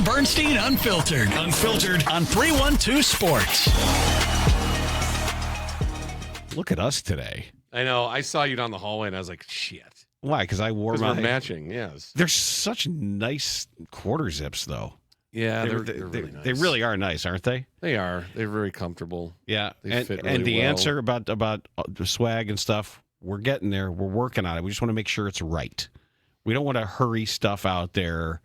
John Bernstein Unfiltered. Unfiltered on 312 Sports. Look at us today. I know. I saw you down the hallway, and I was like, shit. Why? Because I wore my... we're matching, yes. They're such nice quarter zips, though. Yeah, they're really nice. They really are nice, aren't they? They are. They're very comfortable. Yeah. They fit really and the well. answer about the swag and stuff, we're getting there. We're working on it. We just want to make sure it's right. We don't want to hurry stuff out there.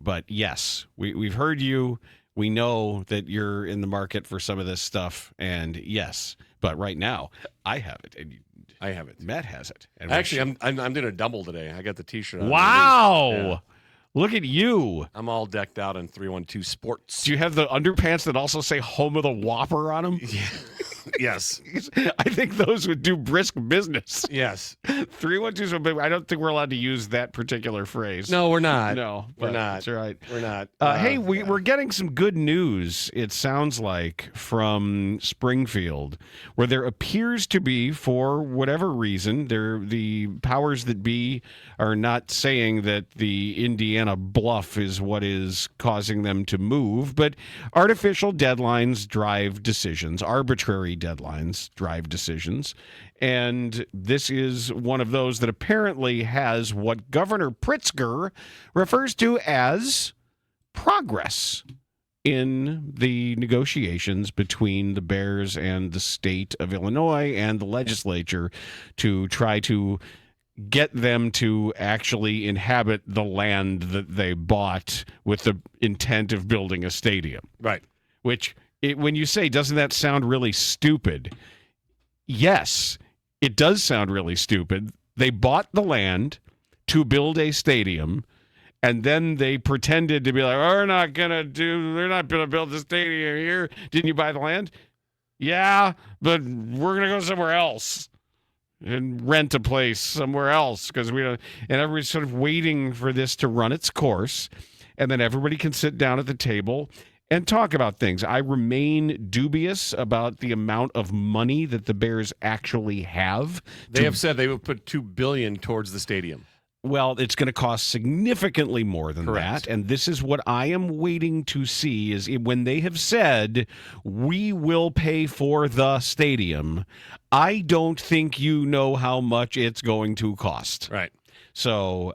But yes, we've heard you. We know that you're in the market for some of this stuff. And yes, but right now, I have it. And I have it. Matt has it. And actually, I'm doing a double today. I got the T-shirt on. Wow. Yeah. Look at you. I'm all decked out in 312 Sports. Do you have the underpants that also say Home of the Whopper on them? Yeah. Yes. I think those would do brisk business. Yes. 312, I don't think we're allowed to use that particular phrase. No, we're not. No, we're not. That's right. We're not. Hey, we're getting some good news, it sounds like, from Springfield, where there appears to be, for whatever reason, the powers that be are not saying that the Indiana bluff is what is causing them to move, but artificial deadlines drive decisions, arbitrary deadlines drive decisions. And this is one of those that apparently has what Governor Pritzker refers to as progress in the negotiations between the Bears and the state of Illinois and the legislature to try to get them to actually inhabit the land that they bought with the intent of building a stadium. Right. Which, when you say, doesn't that sound really stupid? Yes, it does sound really stupid. They bought the land to build a stadium, and then they pretended to be like, they're not going to build the stadium here. Didn't you buy the land? Yeah, but we're going to go somewhere else and rent a place somewhere else because we don't. And everybody's sort of waiting for this to run its course, and then everybody can sit down at the table and talk about things. I remain dubious about the amount of money that the Bears actually have. They have said they would put $2 billion towards the stadium. Well, it's going to cost significantly more than that. And this is what I am waiting to see is when they have said, we will pay for the stadium, I don't think you know how much it's going to cost. Right. So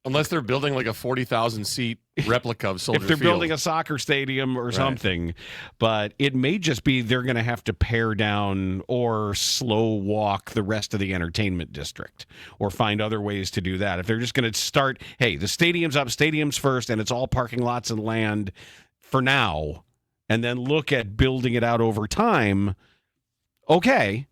unless they're building like a 40,000-seat replica of Soldier Field. If they're Field. building a soccer stadium or something. But it may just be they're going to have to pare down or slow walk the rest of the entertainment district or find other ways to do that. If they're just going to start, hey, the stadium's up, stadium's first, and it's all parking lots and land for now, and then look at building it out over time, okay.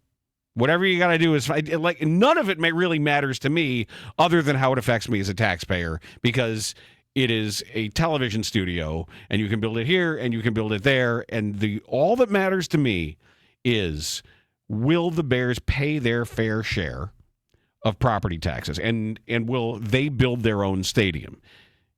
Whatever you got to do is like none of it really matters to me other than how it affects me as a taxpayer because it is a television studio and you can build it here and you can build it there. And all that matters to me is will the Bears pay their fair share of property taxes and will they build their own stadium?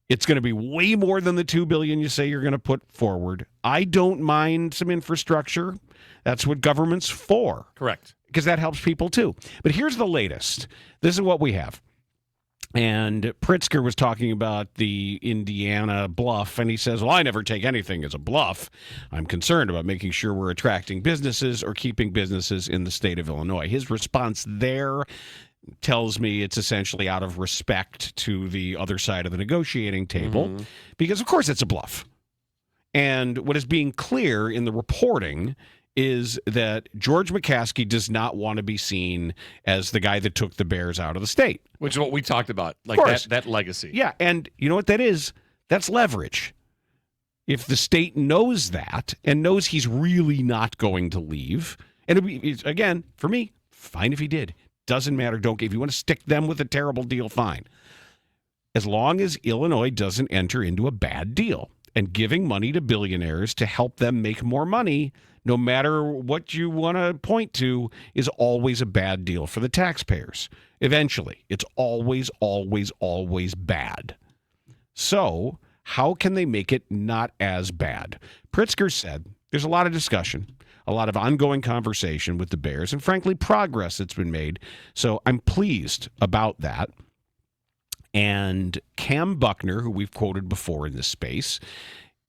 It's going to be way more than the $2 billion you say you're going to put forward. I don't mind some infrastructure. That's what government's for. Correct. Because that helps people too. But here's the latest. This is what we have. And Pritzker was talking about the Indiana bluff, and he says, well, I never take anything as a bluff. I'm concerned about making sure we're attracting businesses or keeping businesses in the state of Illinois. His response there tells me it's essentially out of respect to the other side of the negotiating table, because, of course, it's a bluff. And what is being clear in the reporting is that George McCaskey does not want to be seen as the guy that took the Bears out of the state. Which is what we talked about, like that legacy. Yeah, and you know what that is? That's leverage. If the state knows that and knows he's really not going to leave, and again, for me, fine if he did. Doesn't matter. If you want to stick them with a terrible deal, fine. As long as Illinois doesn't enter into a bad deal. And giving money to billionaires to help them make more money, no matter what you want to point to, is always a bad deal for the taxpayers. Eventually, it's always, always, always bad. So how can they make it not as bad? Pritzker said there's a lot of discussion, a lot of ongoing conversation with the Bears, and frankly, progress that's been made. So I'm pleased about that. And Cam Buckner, who we've quoted before in this space,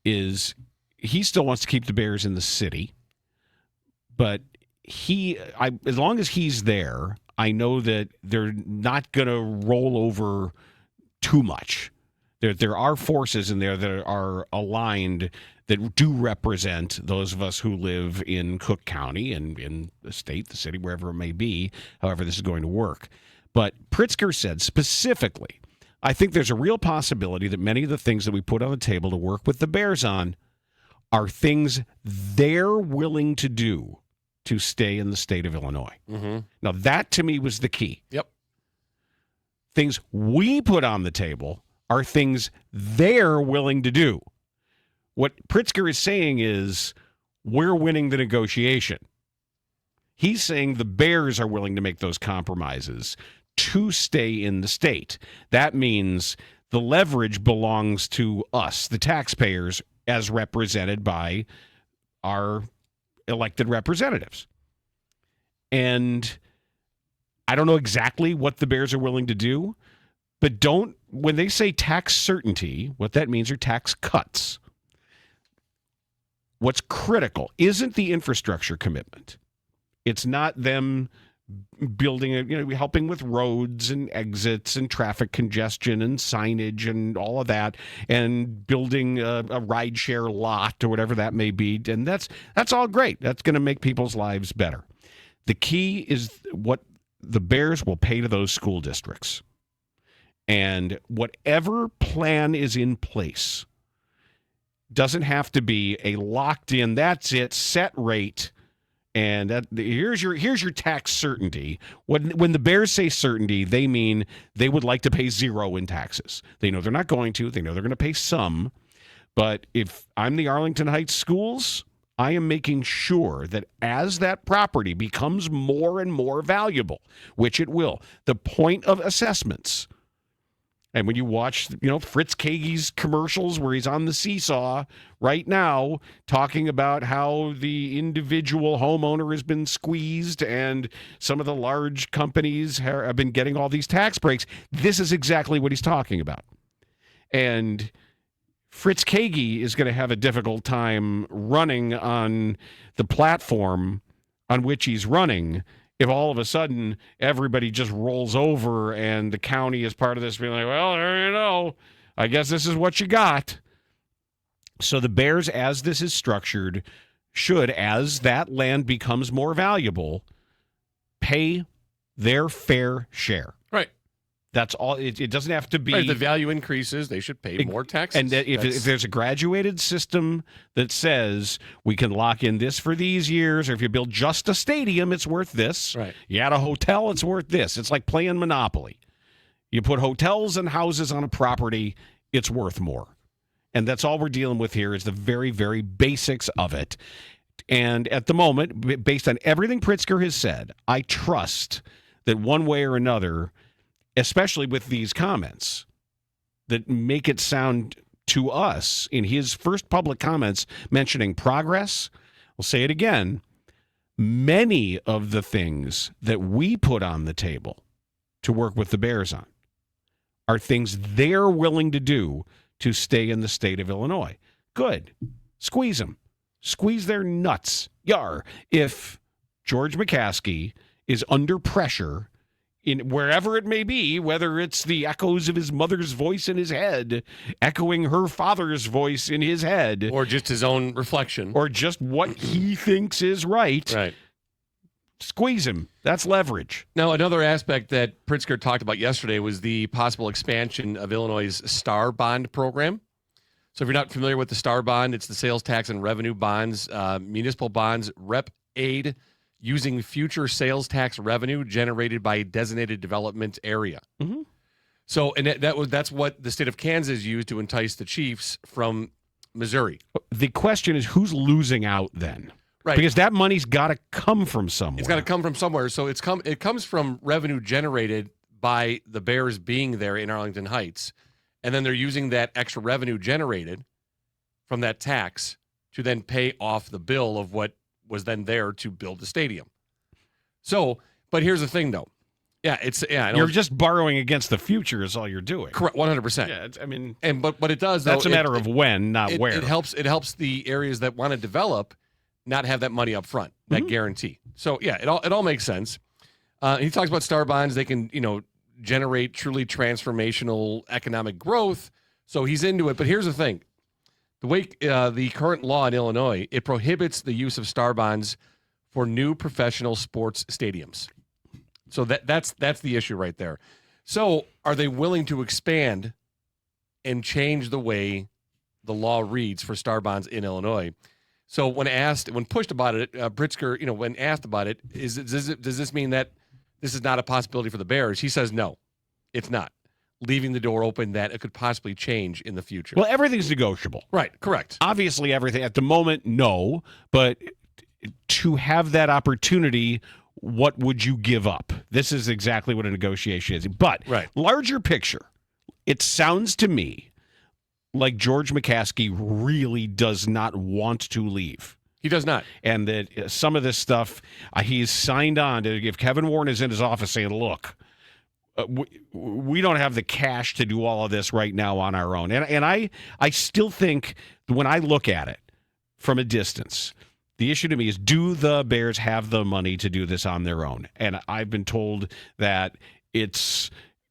he still wants to keep the Bears in the city, but as long as he's there, I know that they're not going to roll over too much. There are forces in there that are aligned that do represent those of us who live in Cook County and in the state, the city, wherever it may be, however this is going to work. But Pritzker said specifically, I think there's a real possibility that many of the things that we put on the table to work with the Bears on are things they're willing to do to stay in the state of Illinois. Mm-hmm. Now, that to me was the key. Yep. Things we put on the table are things they're willing to do. What Pritzker is saying is we're winning the negotiation. He's saying the Bears are willing to make those compromises to stay in the state. That means the leverage belongs to us, the taxpayers, as represented by our elected representatives. And I don't know exactly what the Bears are willing to do, but when they say tax certainty, what that means are tax cuts. What's critical isn't the infrastructure commitment. It's not them building, helping with roads and exits and traffic congestion and signage and all of that, and building a rideshare lot or whatever that may be. And that's all great. That's going to make people's lives better. The key is what the Bears will pay to those school districts. And whatever plan is in place doesn't have to be a locked in, that's it, set rate. And here's your tax certainty. When the Bears say certainty, they mean they would like to pay zero in taxes. They know they're not going to. They know they're going to pay some. But if I'm the Arlington Heights schools, I am making sure that as that property becomes more and more valuable, which it will, the point of assessments. And when you watch, Fritz Kage's commercials where he's on the seesaw right now talking about how the individual homeowner has been squeezed and some of the large companies have been getting all these tax breaks, this is exactly what he's talking about. And Fritz Kage is going to have a difficult time running on the platform on which he's running if all of a sudden everybody just rolls over and the county is part of this being like, well, there you know, I guess this is what you got. So the Bears, as this is structured, should, as that land becomes more valuable, pay their fair share. Right. That's all. It doesn't have to be. Right, if the value increases, they should pay more taxes. And if there's a graduated system that says we can lock in this for these years, or if you build just a stadium, it's worth this. Right. You add a hotel, it's worth this. It's like playing Monopoly. You put hotels and houses on a property, it's worth more. And that's all we're dealing with here is the very, very basics of it. And at the moment, based on everything Pritzker has said, I trust that one way or another, especially with these comments that make it sound to us in his first public comments mentioning progress, I'll say it again, many of the things that we put on the table to work with the Bears on are things they're willing to do to stay in the state of Illinois. Good. Squeeze them. Squeeze their nuts. Yar. If George McCaskey is under pressure in wherever it may be, whether it's the echoes of his mother's voice in his head, echoing her father's voice in his head, or just his own reflection, or just what he thinks is right. Right. Squeeze him. That's leverage. Now, another aspect that Pritzker talked about yesterday was the possible expansion of Illinois' STAR bond program. So if you're not familiar with the STAR bond, it's the sales tax and revenue bonds, municipal bonds, rep aid, using future sales tax revenue generated by a designated development area. Mm-hmm. So, and that's what the state of Kansas used to entice the Chiefs from Missouri. The question is, who's losing out then? Right. Because that money's got to come from somewhere. It's got to come from somewhere. So it comes from revenue generated by the Bears being there in Arlington Heights. And then they're using that extra revenue generated from that tax to then pay off the bill of what was then there to build the stadium. So, but here's the thing, though. You're just borrowing against the future is all you're doing. Correct, 100%. Yeah, but it does. That's though, a matter of when, not where. It helps the areas that want to develop not have that money up front, that guarantee. So yeah, it all makes sense. He talks about star bonds. They can generate truly transformational economic growth. So he's into it. But here's the thing: the way the current law in Illinois, it prohibits the use of star bonds for new professional sports stadiums. So that's the issue right there. So are they willing to expand and change the way the law reads for star bonds in Illinois? So when pushed about it, Pritzker, when asked about it, does this mean that this is not a possibility for the Bears? He says no, it's not, leaving the door open that it could possibly change in the future. Well, everything's negotiable. Right, correct. Obviously, everything at the moment, no, but to have that opportunity, what would you give up? This is exactly what a negotiation is. But larger picture, it sounds to me like George McCaskey really does not want to leave. He does not. And that some of this stuff, he's signed on to, if Kevin Warren is in his office saying, look, we don't have the cash to do all of this right now on our own. And I still think when I look at it from a distance, the issue to me is, do the Bears have the money to do this on their own? And I've been told that it's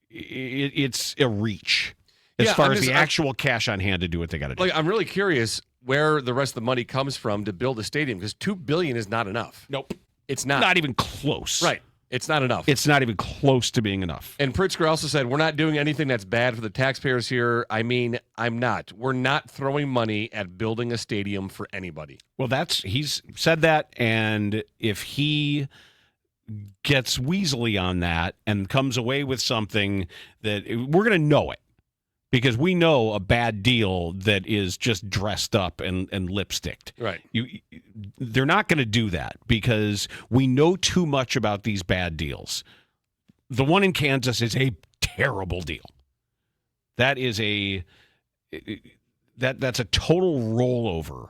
a reach as far as the actual cash on hand to do what they got to do. I'm really curious where the rest of the money comes from to build a stadium, because $2 billion is not enough. Nope. It's not. Not even close. Right. It's not enough. It's not even close to being enough. And Pritzker also said, we're not doing anything that's bad for the taxpayers here. I mean, I'm not. We're not throwing money at building a stadium for anybody. Well, he's said that, and if he gets weaselly on that and comes away with something that we're going to know it, because we know a bad deal that is just dressed up and lipsticked. Right. They're not going to do that because we know too much about these bad deals. The one in Kansas is a terrible deal. That is that's a total rollover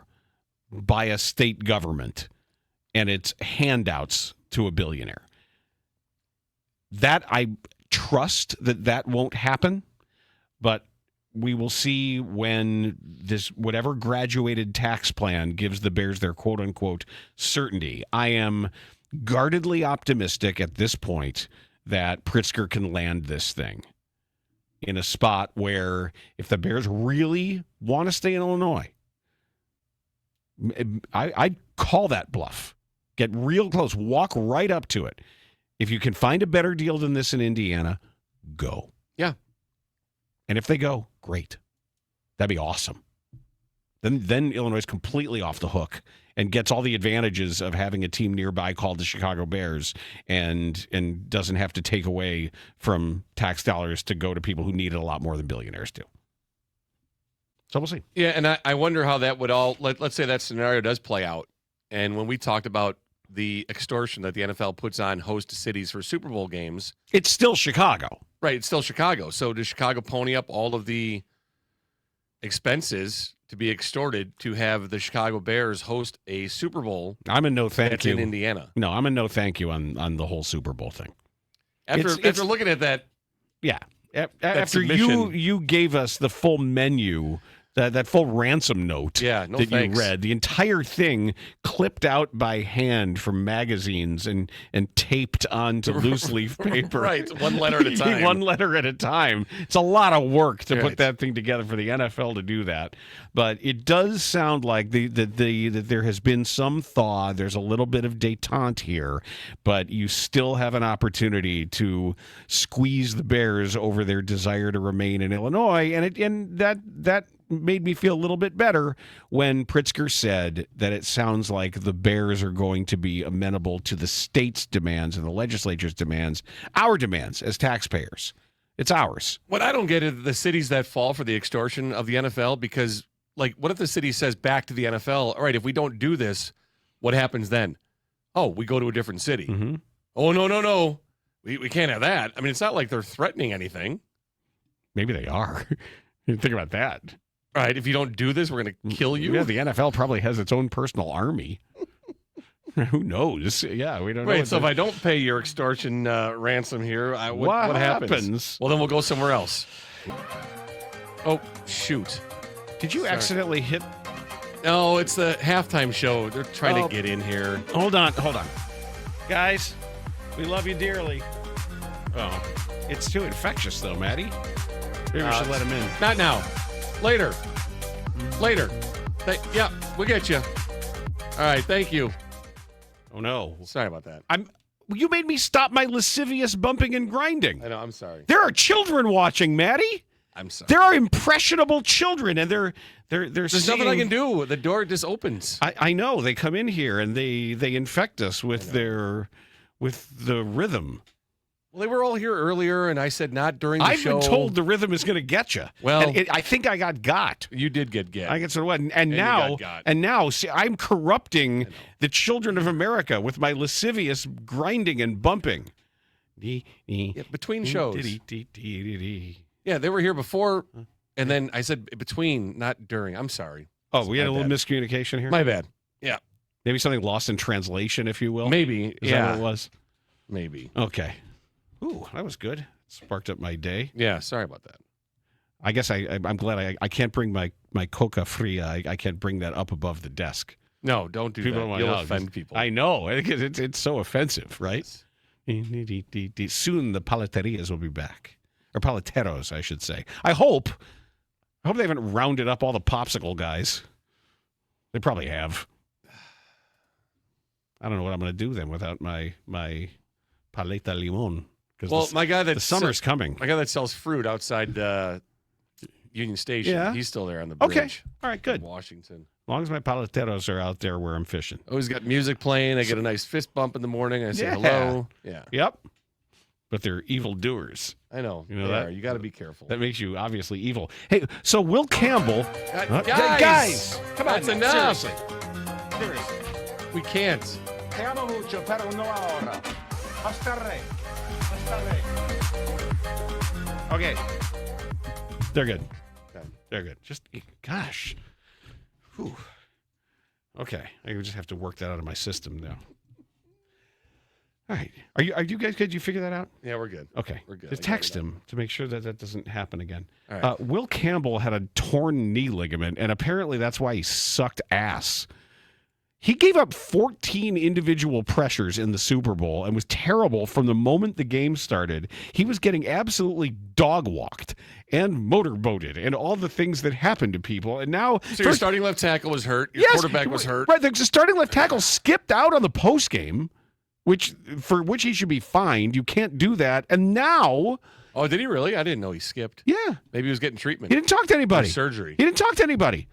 by a state government, and it's handouts to a billionaire. That I trust that won't happen. But we will see when this whatever graduated tax plan gives the Bears their quote-unquote certainty. I am guardedly optimistic at this point that Pritzker can land this thing in a spot where if the Bears really want to stay in Illinois, I'd call that bluff. Get real close. Walk right up to it. If you can find a better deal than this in Indiana, go. Yeah. And if they go, great. That'd be awesome. Then Illinois is completely off the hook and gets all the advantages of having a team nearby called the Chicago Bears and doesn't have to take away from tax dollars to go to people who need it a lot more than billionaires do. So we'll see. Yeah, and I wonder how that would all, let's say that scenario does play out. And when we talked about the extortion that the NFL puts on host cities for Super Bowl games. It's still Chicago. Right, it's still Chicago. So does Chicago pony up all of the expenses to be extorted to have the Chicago Bears host a Super Bowl? I'm a no thank you. In Indiana. No, I'm a no thank you on the whole Super Bowl thing. After looking at that. Yeah. After you gave us the full menu, that full ransom note that you read, the entire thing clipped out by hand from magazines and taped onto loose leaf paper. Right, one letter at a time. One letter at a time. It's a lot of work to put that thing together for the NFL to do that. But it does sound like that there has been some thaw. There's a little bit of détente here, but you still have an opportunity to squeeze the Bears over their desire to remain in Illinois, and that made me feel a little bit better when Pritzker said that it sounds like the Bears are going to be amenable to the state's demands and the legislature's demands, our demands as taxpayers. It's ours. What I don't get is the cities that fall for the extortion of the NFL, because, what if the city says back to the NFL, all right, if we don't do this, what happens then? Oh, we go to a different city. Mm-hmm. Oh, no. We can't have that. I mean, it's not like they're threatening anything. Maybe they are. Think about that. All right, if you don't do this, we're going to kill you. Yeah, the NFL probably has its own personal army. Who knows? Yeah, we don't know. Wait, so if I don't pay your extortion ransom here, what happens? Well, then we'll go somewhere else. Oh, shoot. Did you accidentally hit? No, it's the halftime show. They're trying to get in here. Hold on. Guys, we love you dearly. Oh, it's too infectious, though, Maddie. Maybe we should let him in. Not now. Later. Yeah, we'll get you. All right, thank you. Oh, no. Sorry about that. You made me stop my lascivious bumping and grinding. I know, I'm sorry. There are children watching, Maddie. I'm sorry. There are impressionable children, and they're There's nothing I can do. The door just opens. I know. They come in here and they infect us with the rhythm. Well, they were all here earlier, and I said not during the show. I've been told the rhythm is going to get you. Well, I think I got. You did get. I guess what? And now, see, I'm corrupting the children of America with my lascivious grinding and bumping. Between shows. Yeah, they were here before, and then I said between, not during. I'm sorry. Oh, we had a little miscommunication here? My bad. Yeah. Maybe something lost in translation, if you will? Maybe. Is that what it was? Maybe. Okay. Ooh, that was good. Sparked up my day. Yeah, sorry about that. I guess I'm glad I can't bring my Coca Fria. I can't bring that up above the desk. No, don't do that. You'll offend people. I know. It's so offensive, right? Soon the paleterias will be back. Or paleteros, I should say. I hope they haven't rounded up all the popsicle guys. They probably have. I don't know what I'm going to do then without my paleta limon. Well, the summer's coming. My guy that sells fruit outside Union Station, he's still there on the bridge. Okay. All right, good. Washington. As long as my paleteros are out there where I'm fishing. Always got music playing. I get a nice fist bump in the morning. I say hello. Yeah. Yep. But they're evil doers. I know. You know that? You got to be careful. That makes you obviously evil. Hey, so Will Campbell. Guys, come on. That's enough. Seriously. We can't. Te amo mucho, pero no ahora. Hasta re. Okay. They're good. They're good. Just, gosh. Whew. Okay. I just have to work that out of my system now. All right. Are you guys good? Did you figure that out? Yeah, we're good. Okay. We're good. Just text him to make sure that doesn't happen again. All right. Will Campbell had a torn knee ligament, and apparently that's why he sucked ass. He gave up 14 individual pressures in the Super Bowl and was terrible from the moment the game started. He was getting absolutely dog-walked and motorboated and all the things that happen to people. And now, so your starting left tackle was hurt. Your quarterback was hurt. Right, the starting left tackle skipped out on the postgame, for which he should be fined. You can't do that. And now... Oh, did he really? I didn't know he skipped. Yeah. Maybe he was getting treatment. He didn't talk to anybody. Surgery. He didn't talk to anybody.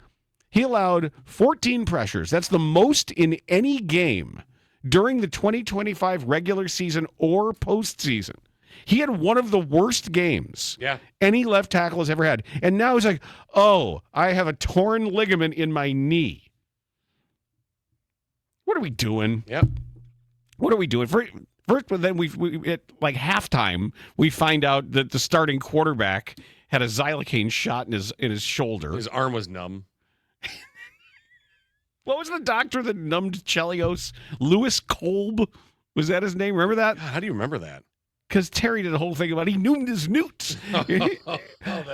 He allowed 14 pressures. That's the most in any game during the 2025 regular season or postseason. He had one of the worst games any left tackle has ever had. And now he's like, oh, I have a torn ligament in my knee. What are we doing? Yep. What are we doing? First, but then we at like halftime, we find out that the starting quarterback had a xylocaine shot in his shoulder. His arm was numb. What was the doctor that numbed Chelios? Louis Kolb? Was that his name? Remember that? God, how do you remember that? Because Terry did a whole thing about he numbed his newts. Do you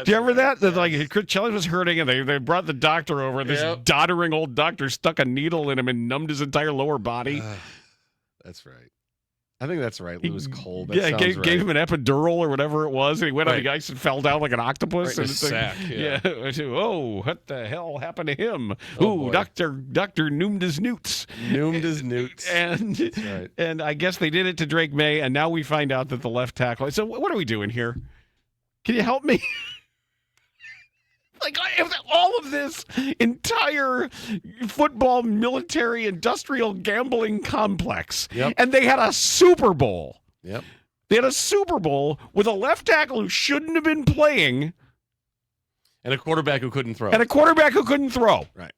remember that? That like Chelios was hurting and they brought the doctor over and this doddering old doctor stuck a needle in him and numbed his entire lower body. That's right. I think that's right. Louis Kolb. Gave him an epidural or whatever it was, and he went on the ice and fell down like an octopus. Right in his sack. Yeah. Oh, what the hell happened to him? Oh, ooh, Doctor numed his newts. Numed his newts. And I guess they did it to Drake May, and now we find out that the left tackle. So what are we doing here? Can you help me? Like all of this entire football, military, industrial gambling complex. Yep. And they had a Super Bowl. Yep. They had a Super Bowl with a left tackle who shouldn't have been playing. And a quarterback who couldn't throw. Right.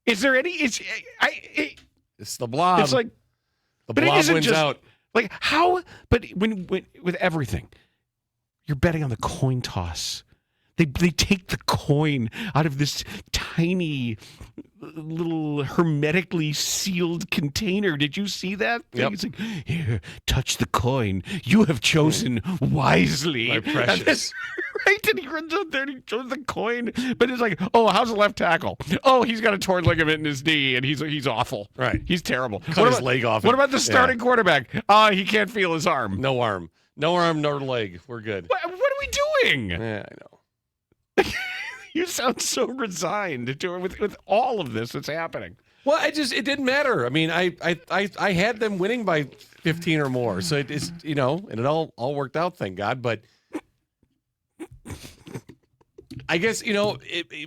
Is there any... It's the blob. It's like... The blob wins out. Like, how... But when with everything, you're betting on the coin toss. They take the coin out of this tiny little hermetically sealed container. Did you see that thing? Yep. It's like, here, touch the coin. You have chosen wisely. My precious. Right? And he runs out there and he shows the coin. But it's like, oh, how's the left tackle? Oh, he's got a torn ligament in his knee and he's awful. Right. He's terrible. Cut his leg off. What about the starting quarterback? He can't feel his arm. No arm. No arm, no leg. We're good. What are we doing? Yeah, I know. You sound so resigned to with all of this that's happening. Well, it didn't matter. I mean, I had them winning by 15 or more, so it's and it all worked out, thank God. But I guess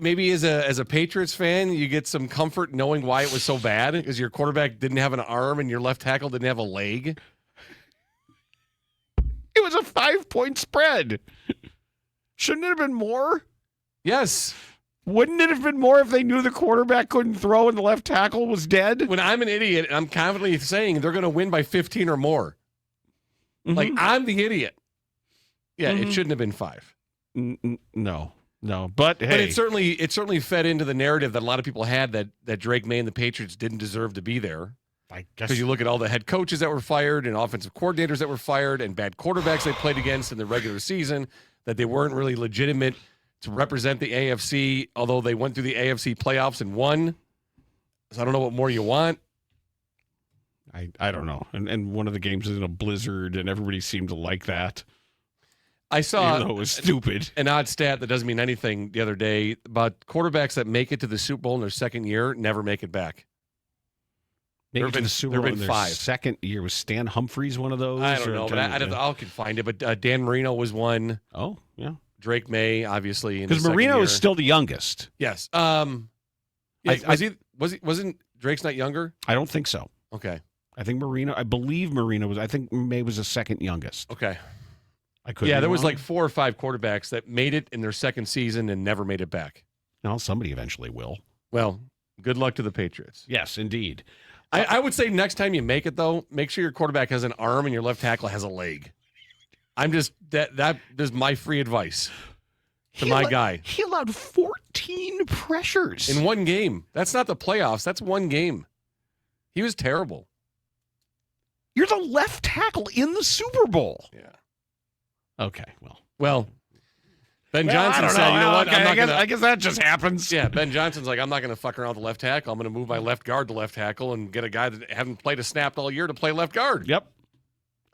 maybe as a Patriots fan, you get some comfort knowing why it was so bad because your quarterback didn't have an arm and your left tackle didn't have a leg. It was a 5-point spread. Shouldn't it have been more? Yes. Wouldn't it have been more if they knew the quarterback couldn't throw and the left tackle was dead? When I'm an idiot, I'm confidently saying they're going to win by 15 or more. Mm-hmm. Like, I'm the idiot. Yeah, It shouldn't have been 5. No. But hey. But it certainly fed into the narrative that a lot of people had that Drake May and the Patriots didn't deserve to be there. I guess. Because you look at all the head coaches that were fired and offensive coordinators that were fired and bad quarterbacks they played against in the regular season, that they weren't really legitimate to represent the AFC, although they went through the AFC playoffs and won. So I don't know what more you want. I don't know. And one of the games is in a blizzard, and everybody seemed to like that. I saw, even though it was stupid, an odd stat that doesn't mean anything the other day about quarterbacks that make it to the Super Bowl in their second year never make it back. Maybe the Super Bowl in their 5. second year. Was Stan Humphries one of those? I don't know, but I can find it. But Dan Marino was one. Oh, yeah. Drake May, obviously, because Marino is still the youngest. Yes. Wasn't Drake's not younger? I don't think so. Okay. I believe Marino was. I think May was the second youngest. Okay. I could. Yeah, there was like 4 or 5 quarterbacks that made it in their second season and never made it back. No, somebody eventually will. Well, good luck to the Patriots. Yes, indeed. I would say next time you make it, though, make sure your quarterback has an arm and your left tackle has a leg. I'm just that is my free advice to my guy. He allowed 14 pressures in one game. That's not the playoffs. That's one game. He was terrible. You're the left tackle in the Super Bowl. Yeah. Okay. Well. Ben Johnson said, you know what? Okay, I guess that just happens. Yeah, Ben Johnson's like, I'm not going to fuck around with the left tackle. I'm going to move my left guard to left tackle and get a guy that hasn't played a snap all year to play left guard. Yep.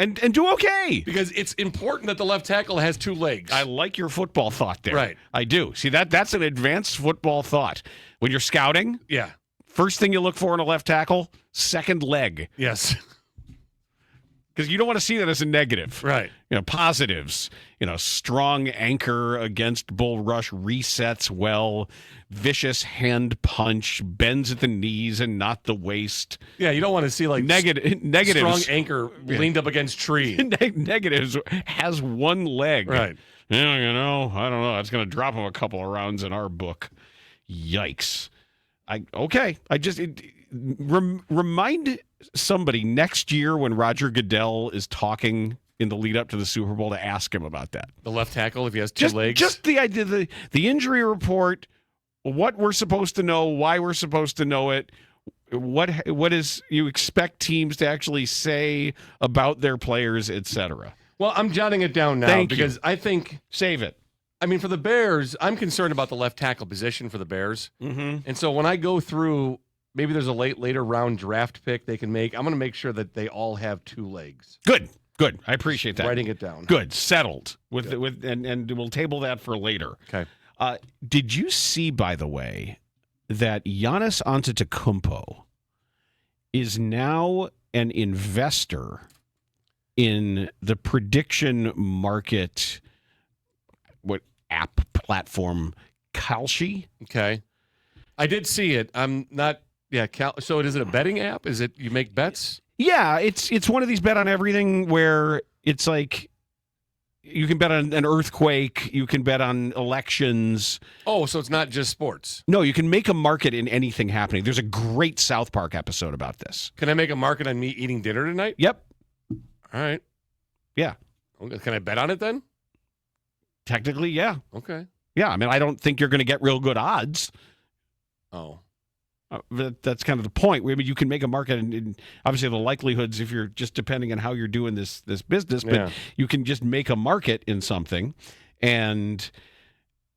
And do okay. Because it's important that the left tackle has 2 legs. I like your football thought there. Right. I do. See, that's an advanced football thought. When you're scouting, yeah. First thing you look for in a left tackle, second leg. Yes. Because you don't want to see that as a negative. Right. Positives. Strong anchor against bull rush, resets well, vicious hand punch, bends at the knees and not the waist. Yeah, you don't want to see like negatives. Strong anchor leaned up against tree. Negatives has 1 leg. Right. Yeah, I don't know. It's going to drop him a couple of rounds in our book. Yikes. Remind somebody next year when Roger Goodell is talking in the lead up to the Super Bowl to ask him about that. The left tackle, if he has 2 legs. Just the idea, the injury report, what we're supposed to know, why we're supposed to know it, what is you expect teams to actually say about their players, etc. Well, I'm jotting it down now because I think save it. I mean, for the Bears, I'm concerned about the left tackle position for the Bears. Mm-hmm. And so when I go through, maybe there's a later round draft pick they can make. I'm going to make sure that they all have 2 legs. Good. I appreciate that. Writing it down. Good. Settled. And we'll table that for later. Okay. Did you see, by the way, that Giannis Antetokounmpo is now an investor in the prediction market app platform Kalshi? Okay. I did see it. I'm not. Yeah. So is it a betting app? Is it you make bets? Yeah, it's one of these bet on everything where it's like you can bet on an earthquake, you can bet on elections. Oh, so it's not just sports. No, you can make a market in anything happening. There's a great South Park episode about this. Can I make a market on me eating dinner tonight? Yep. All right. Yeah. Can I bet on it then? Technically, yeah. Okay. Yeah, I mean, I don't think you're going to get real good odds. Oh. That's kind of the point. I mean, you can make a market, and obviously the likelihoods, if you're just depending on how you're doing this business, but you can just make a market in something. And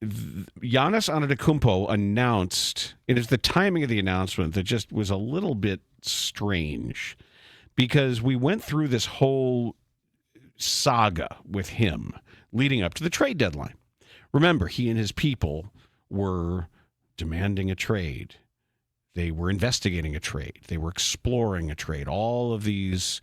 Giannis Antetokounmpo announced, it is the timing of the announcement that just was a little bit strange, because we went through this whole saga with him leading up to the trade deadline. Remember, he and his people were demanding a trade. They were investigating a trade. They were exploring a trade. All of these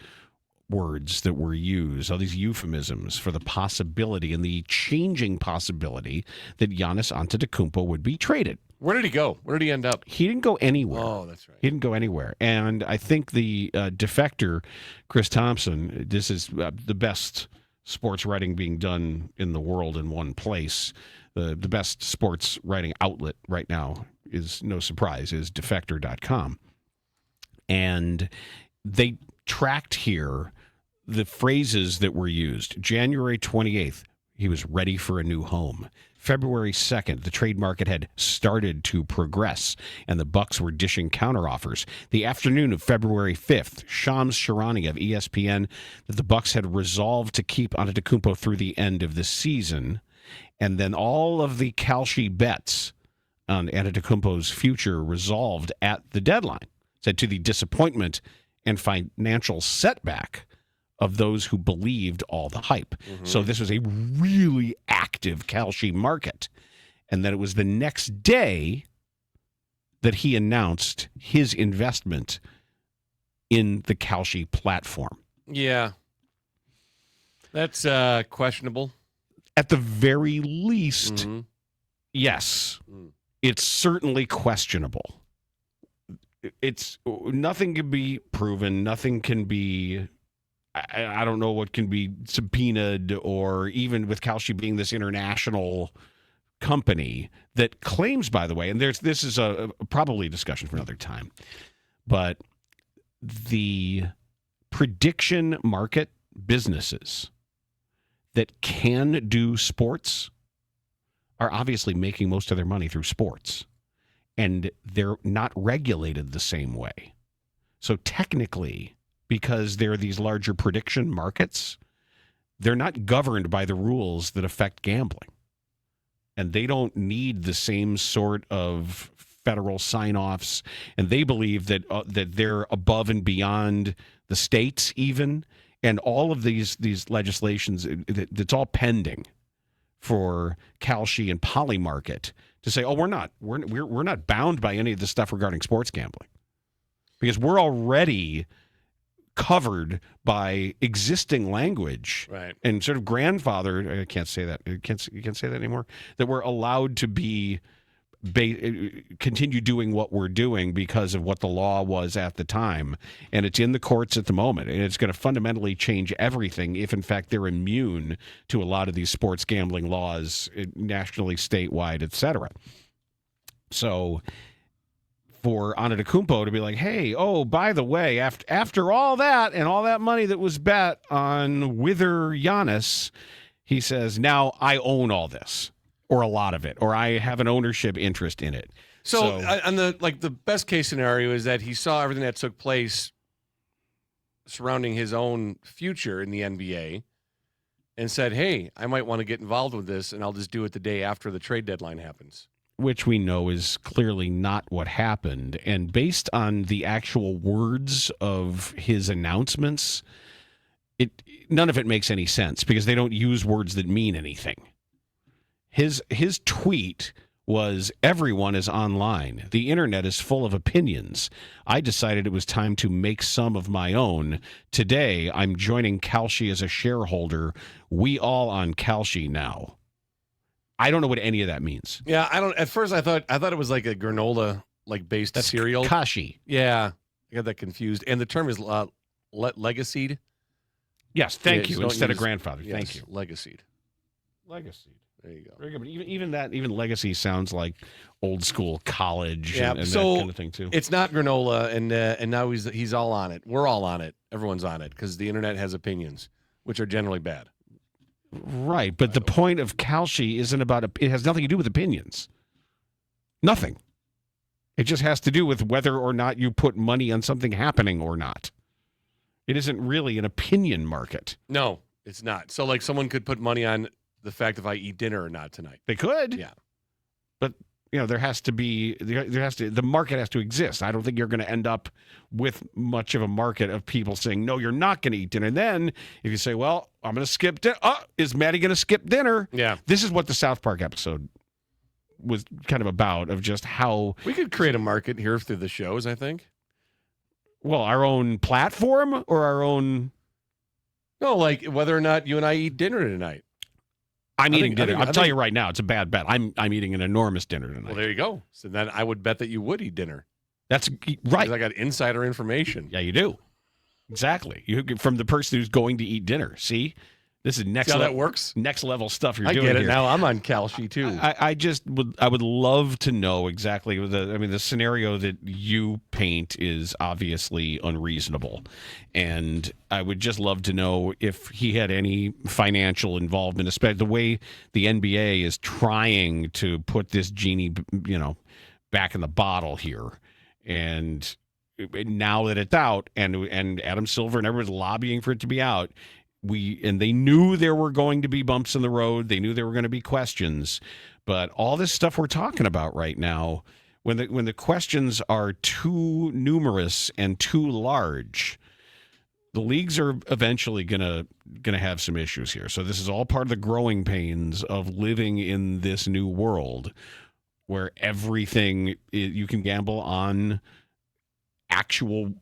words that were used, all these euphemisms for the possibility and the changing possibility that Giannis Antetokounmpo would be traded. Where did he go? Where did he end up? He didn't go anywhere. Oh, that's right. He didn't go anywhere. And I think the defector, Chris Thompson, this is the best sports writing being done in the world in one place. The best sports writing outlet right now is, no surprise, is defector.com. And they tracked here the phrases that were used. January 28th, he was ready for a new home. February 2nd, the trade market had started to progress, and the Bucks were dishing counteroffers. The afternoon of February 5th, Shams Charania of ESPN, that the Bucks had resolved to keep Antetokounmpo through the end of the season. And then all of the Kalshi bets on Antetokounmpo's future resolved at the deadline, said to the disappointment and financial setback of those who believed all the hype. Mm-hmm. So this was a really active Kalshi market. And then it was the next day that he announced his investment in the Kalshi platform. Yeah. That's questionable. At the very least, yes, it's certainly questionable. It's nothing can be proven. Nothing can be, I don't know what can be subpoenaed, or even with Kalshi being this international company that claims, by the way, and this is probably a discussion for another time, but the prediction market businesses that can do sports are obviously making most of their money through sports, and they're not regulated the same way. So technically, because they're these larger prediction markets, they're not governed by the rules that affect gambling. And they don't need the same sort of federal sign-offs, and they believe that that they're above and beyond the states even. And all of these legislations, it's all pending for Kalshi and Polymarket to say, oh, we're not bound by any of the stuff regarding sports gambling, because we're already covered by existing language, right, and sort of grandfathered. I can't say that. You can't say that anymore. That we're allowed to be continue doing what we're doing because of what the law was at the time, and it's in the courts at the moment, and it's going to fundamentally change everything if in fact they're immune to a lot of these sports gambling laws nationally, statewide, etc. So for Antetokounmpo to be like, hey, oh, by the way, after all that and all that money that was bet on Wither Giannis, he says, now I own all this, or a lot of it, or I have an ownership interest in it. So on the best case scenario is that he saw everything that took place surrounding his own future in the NBA and said, hey, I might want to get involved with this, and I'll just do it the day after the trade deadline happens. Which we know is clearly not what happened. And based on the actual words of his announcements, none of it makes any sense, because they don't use words that mean anything. His tweet was, everyone is online. The internet is full of opinions. I decided it was time to make some of my own. Today, I'm joining Kalshi as a shareholder. We all on Kalshi now. I don't know what any of that means. Yeah, I don't. At first, I thought it was like a granola based cereal. Kashi. Yeah, I got that confused. And the term is legaseed. Yes, thank you. Instead of grandfather. Yes, thank you. Legaseed. Legacy. There you go. Very good. But even legacy sounds like old school college and so that kind of thing too. It's not granola, and now he's all on it. We're all on it. Everyone's on it because the internet has opinions, which are generally bad. Right, but the point of Kalshi isn't about it has nothing to do with opinions. Nothing. It just has to do with whether or not you put money on something happening or not. It isn't really an opinion market. No, it's not. So, like, someone could put money on the fact if I eat dinner or not tonight. They could. Yeah. But, there has to be, the market has to exist. I don't think you're going to end up with much of a market of people saying, no, you're not going to eat dinner. And then if you say, well, I'm going to skip dinner. Is Maddie going to skip dinner? Yeah. This is what the South Park episode was kind of about, of just how we could create a market here through the shows, I think. Well, our own platform or our own? No, like whether or not you and I eat dinner tonight. I'm eating dinner. I'll tell you right now, it's a bad bet. I'm eating an enormous dinner tonight. Well, there you go. So then I would bet that you would eat dinner. That's right. Because I got insider information. Yeah, you do. Exactly. From the person who's going to eat dinner. See? This is next level. That works. Next level stuff you're doing. I get it here. now. I'm on Kalshi too. I would love to know exactly. The scenario that you paint is obviously unreasonable, and I would just love to know if he had any financial involvement, especially the way the NBA is trying to put this genie, back in the bottle here, and now that it's out, and Adam Silver and everyone's lobbying for it to be out. They knew there were going to be bumps in the road. They knew there were going to be questions, but all this stuff we're talking about right now, when the questions are too numerous and too large, the leagues are eventually gonna have some issues here. So this is all part of the growing pains of living in this new world, where everything you can gamble on actual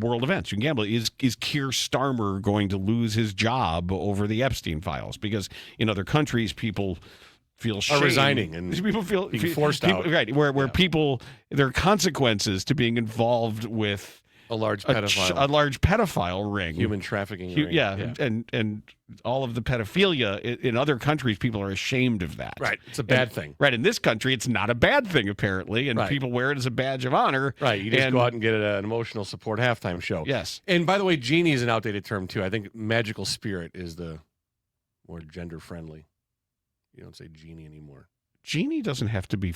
world events. You can gamble. Is Keir Starmer going to lose his job over the Epstein files? Because in other countries, people feel shame. Are resigning and people feel being forced out. Right, where people, there are consequences to being involved with a large pedophile ring, human trafficking ring. Yeah, and all of the pedophilia in other countries, people are ashamed of that. Right, it's a bad thing. Right, in this country, it's not a bad thing apparently, and people wear it as a badge of honor. Right, you just go out and get an emotional support halftime show. Yes, and by the way, genie is an outdated term too. I think magical spirit is the more gender friendly. You don't say genie anymore. Genie doesn't have to be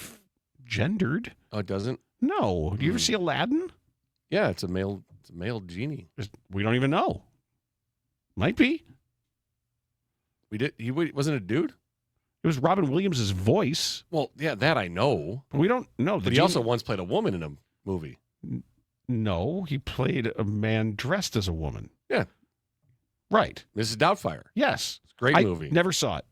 gendered. Oh, it doesn't? No. Do you ever see Aladdin? Yeah, it's a male genie. We don't even know. Might be. He wasn't a dude? It was Robin Williams' voice. Well, yeah, that I know. But we don't know. But he also once played a woman in a movie. No, he played a man dressed as a woman. Yeah. Right. Mrs. Doubtfire. Yes. It's a great movie. Never saw it.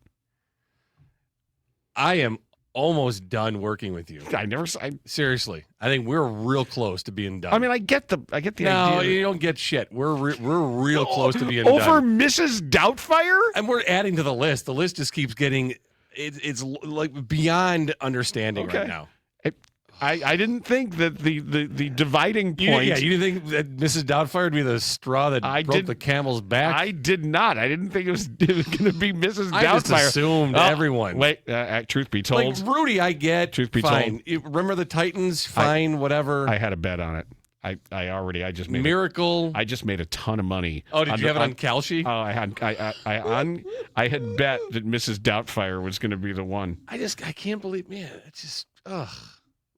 I am almost done working with you. I never saw. Seriously, I think we're real close to being done. I mean, I get the idea. No, you don't get shit. We're real close to being over done. Over Mrs. Doubtfire? And we're adding to the list. The list just keeps getting it's like beyond understanding right now. I didn't think that the dividing point. You didn't think that Mrs. Doubtfire would be the straw that broke the camel's back? I did not. I didn't think it was going to be Mrs. Doubtfire. I just assumed everyone. Wait, truth be told. Like Rudy, I get. Truth be fine. told. Remember the Titans? Fine, whatever. I had a bet on it. I just made Miracle. I just made a ton of money. Oh, did you have it on Kalshi? Oh, I had bet that Mrs. Doubtfire was going to be the one. I can't believe, man. It's just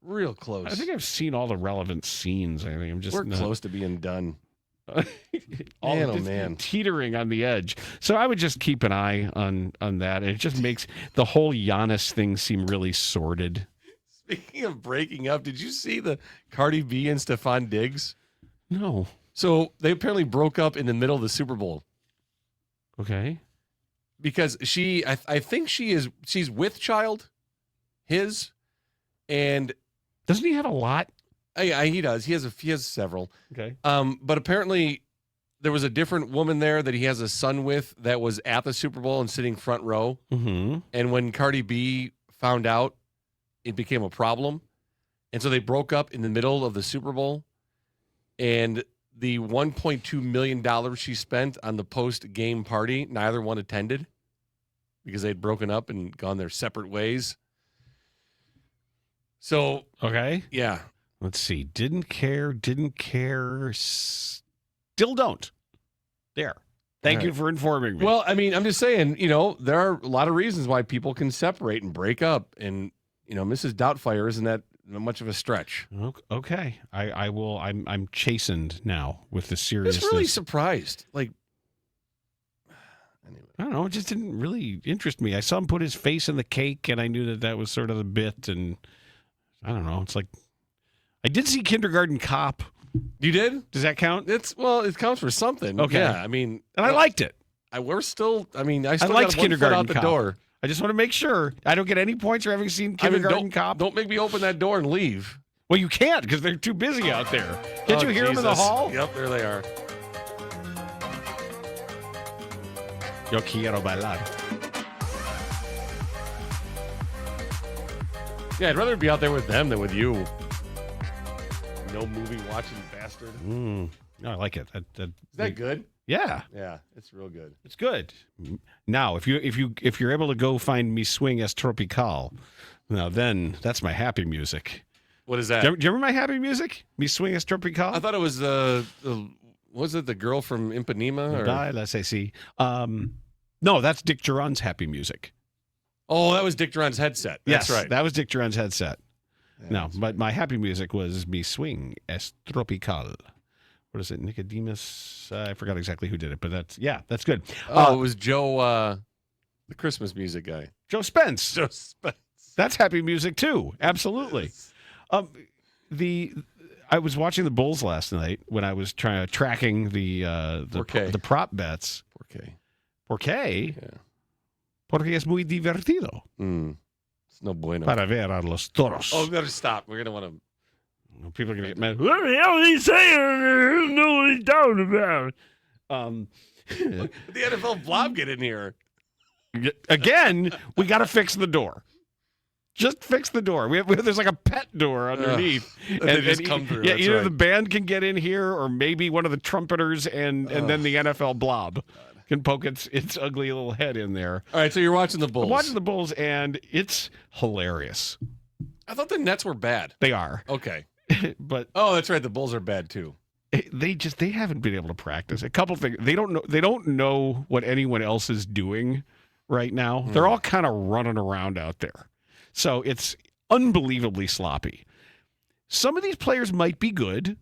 real close. I think I've seen all the relevant scenes. I think we're close to being done. Man, teetering on the edge. So I would just keep an eye on that. It just makes the whole Giannis thing seem really sordid. Speaking of breaking up, did you see the Cardi B and Stephon Diggs? No. So they apparently broke up in the middle of the Super Bowl. Okay. Because I think she's with child, his, and doesn't he have a lot? He does. He has several. Okay. But apparently there was a different woman there that he has a son with that was at the Super Bowl and sitting front row. Mm-hmm. And when Cardi B found out, it became a problem. And so they broke up in the middle of the Super Bowl. And the $1.2 million she spent on the post-game party, neither one attended because they'd broken up and gone their separate ways. So, okay. Yeah. Let's see. Didn't care, still don't. There. Thank you for informing me. Well, I mean, I'm just saying, there are a lot of reasons why people can separate and break up. And, Mrs. Doubtfire isn't that much of a stretch. Okay. I will. I'm chastened now with the seriousness. I'm just really surprised. Like, anyway. I don't know. It just didn't really interest me. I saw him put his face in the cake, and I knew that was sort of the bit. And I don't know. It's like, I did see Kindergarten Cop. You did? Does that count? It counts for something. Okay. Yeah, I mean, and I liked it. I still liked Kindergarten out the Cop. door. I just want to make sure I don't get any points for having seen Kindergarten Cop. Don't make me open that door and leave. Well, you can't because they're too busy out there. Can't you hear them in the hall? Yep, there they are. Yo quiero bailar. Yeah, I'd rather be out there with them than with you. No movie watching bastard. No, I like it. Is that good? Yeah. Yeah, it's real good. It's good. Now, if you're able to go find Mi Swing Es Tropical, now then that's my happy music. What is that? Do you remember my happy music? Mi Swing Es Tropical? I thought it was was it the girl from Ipanema? Let's see. No, that's Dick Duran's happy music. Oh, that was Dick Duran's headset. That's right. That was Dick Duran's headset. Yeah, no, but my happy music was Mi Swing Es Tropical. What is it? Nicodemus? I forgot exactly who did it, but that's good. Oh, it was Joe, the Christmas music guy. Joe Spence. Joe Spence. That's happy music too. Absolutely. I was watching the Bulls last night when I was tracking the prop bets. ¿Por qué? Yeah. Porque es muy divertido. It's no bueno. Para ver a los toros. Oh, we better stop. We're gonna want to. People are going to get mad. What the hell is he saying? I don't know what he's talking about. The NFL blob get in here. Again, we got to fix the door. Just fix the door. There's like a pet door underneath. They just come through. Yeah, That's either right. the band can get in here or maybe one of the trumpeters and then the NFL blob can poke its ugly little head in there. All right, so you're watching the Bulls. I'm watching the Bulls, and it's hilarious. I thought the Nets were bad. They are. Okay. But that's right. The Bulls are bad too. They haven't been able to practice. A couple things. They don't know what anyone else is doing right now. They're all kind of running around out there. So it's unbelievably sloppy. Some of these players might be good.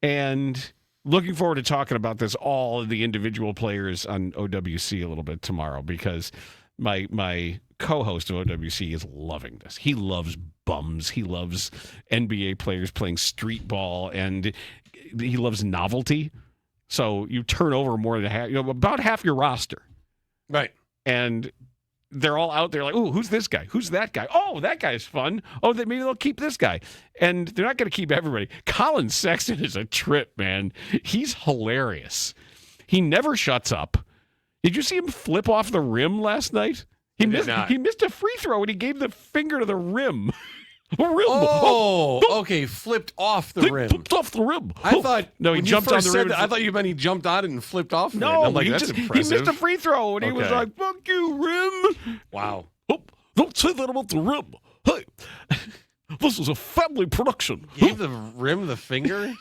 And looking forward to talking about this, all of the individual players on OWC a little bit tomorrow, because my co-host of OWC is loving this. He loves bums. He loves NBA players playing street ball, and he loves novelty. So you turn over more than half, about half your roster. Right. And they're all out there like, ooh, who's this guy? Who's that guy? Oh, that guy's fun. Oh, maybe they'll keep this guy. And they're not going to keep everybody. Colin Sexton is a trip, man. He's hilarious. He never shuts up. Did you see him flip off the rim last night? He missed a free throw and he gave the finger to the rim. Okay, flipped off the rim. Flipped off the rim. I thought he jumped on the rim. I thought you meant he jumped on it and flipped off. No, I'm like, that's impressive. He missed a free throw and he was like, "Fuck you, rim." Wow. Oh, don't say that about the rim. Hey, this is a family production. Gave the rim the finger.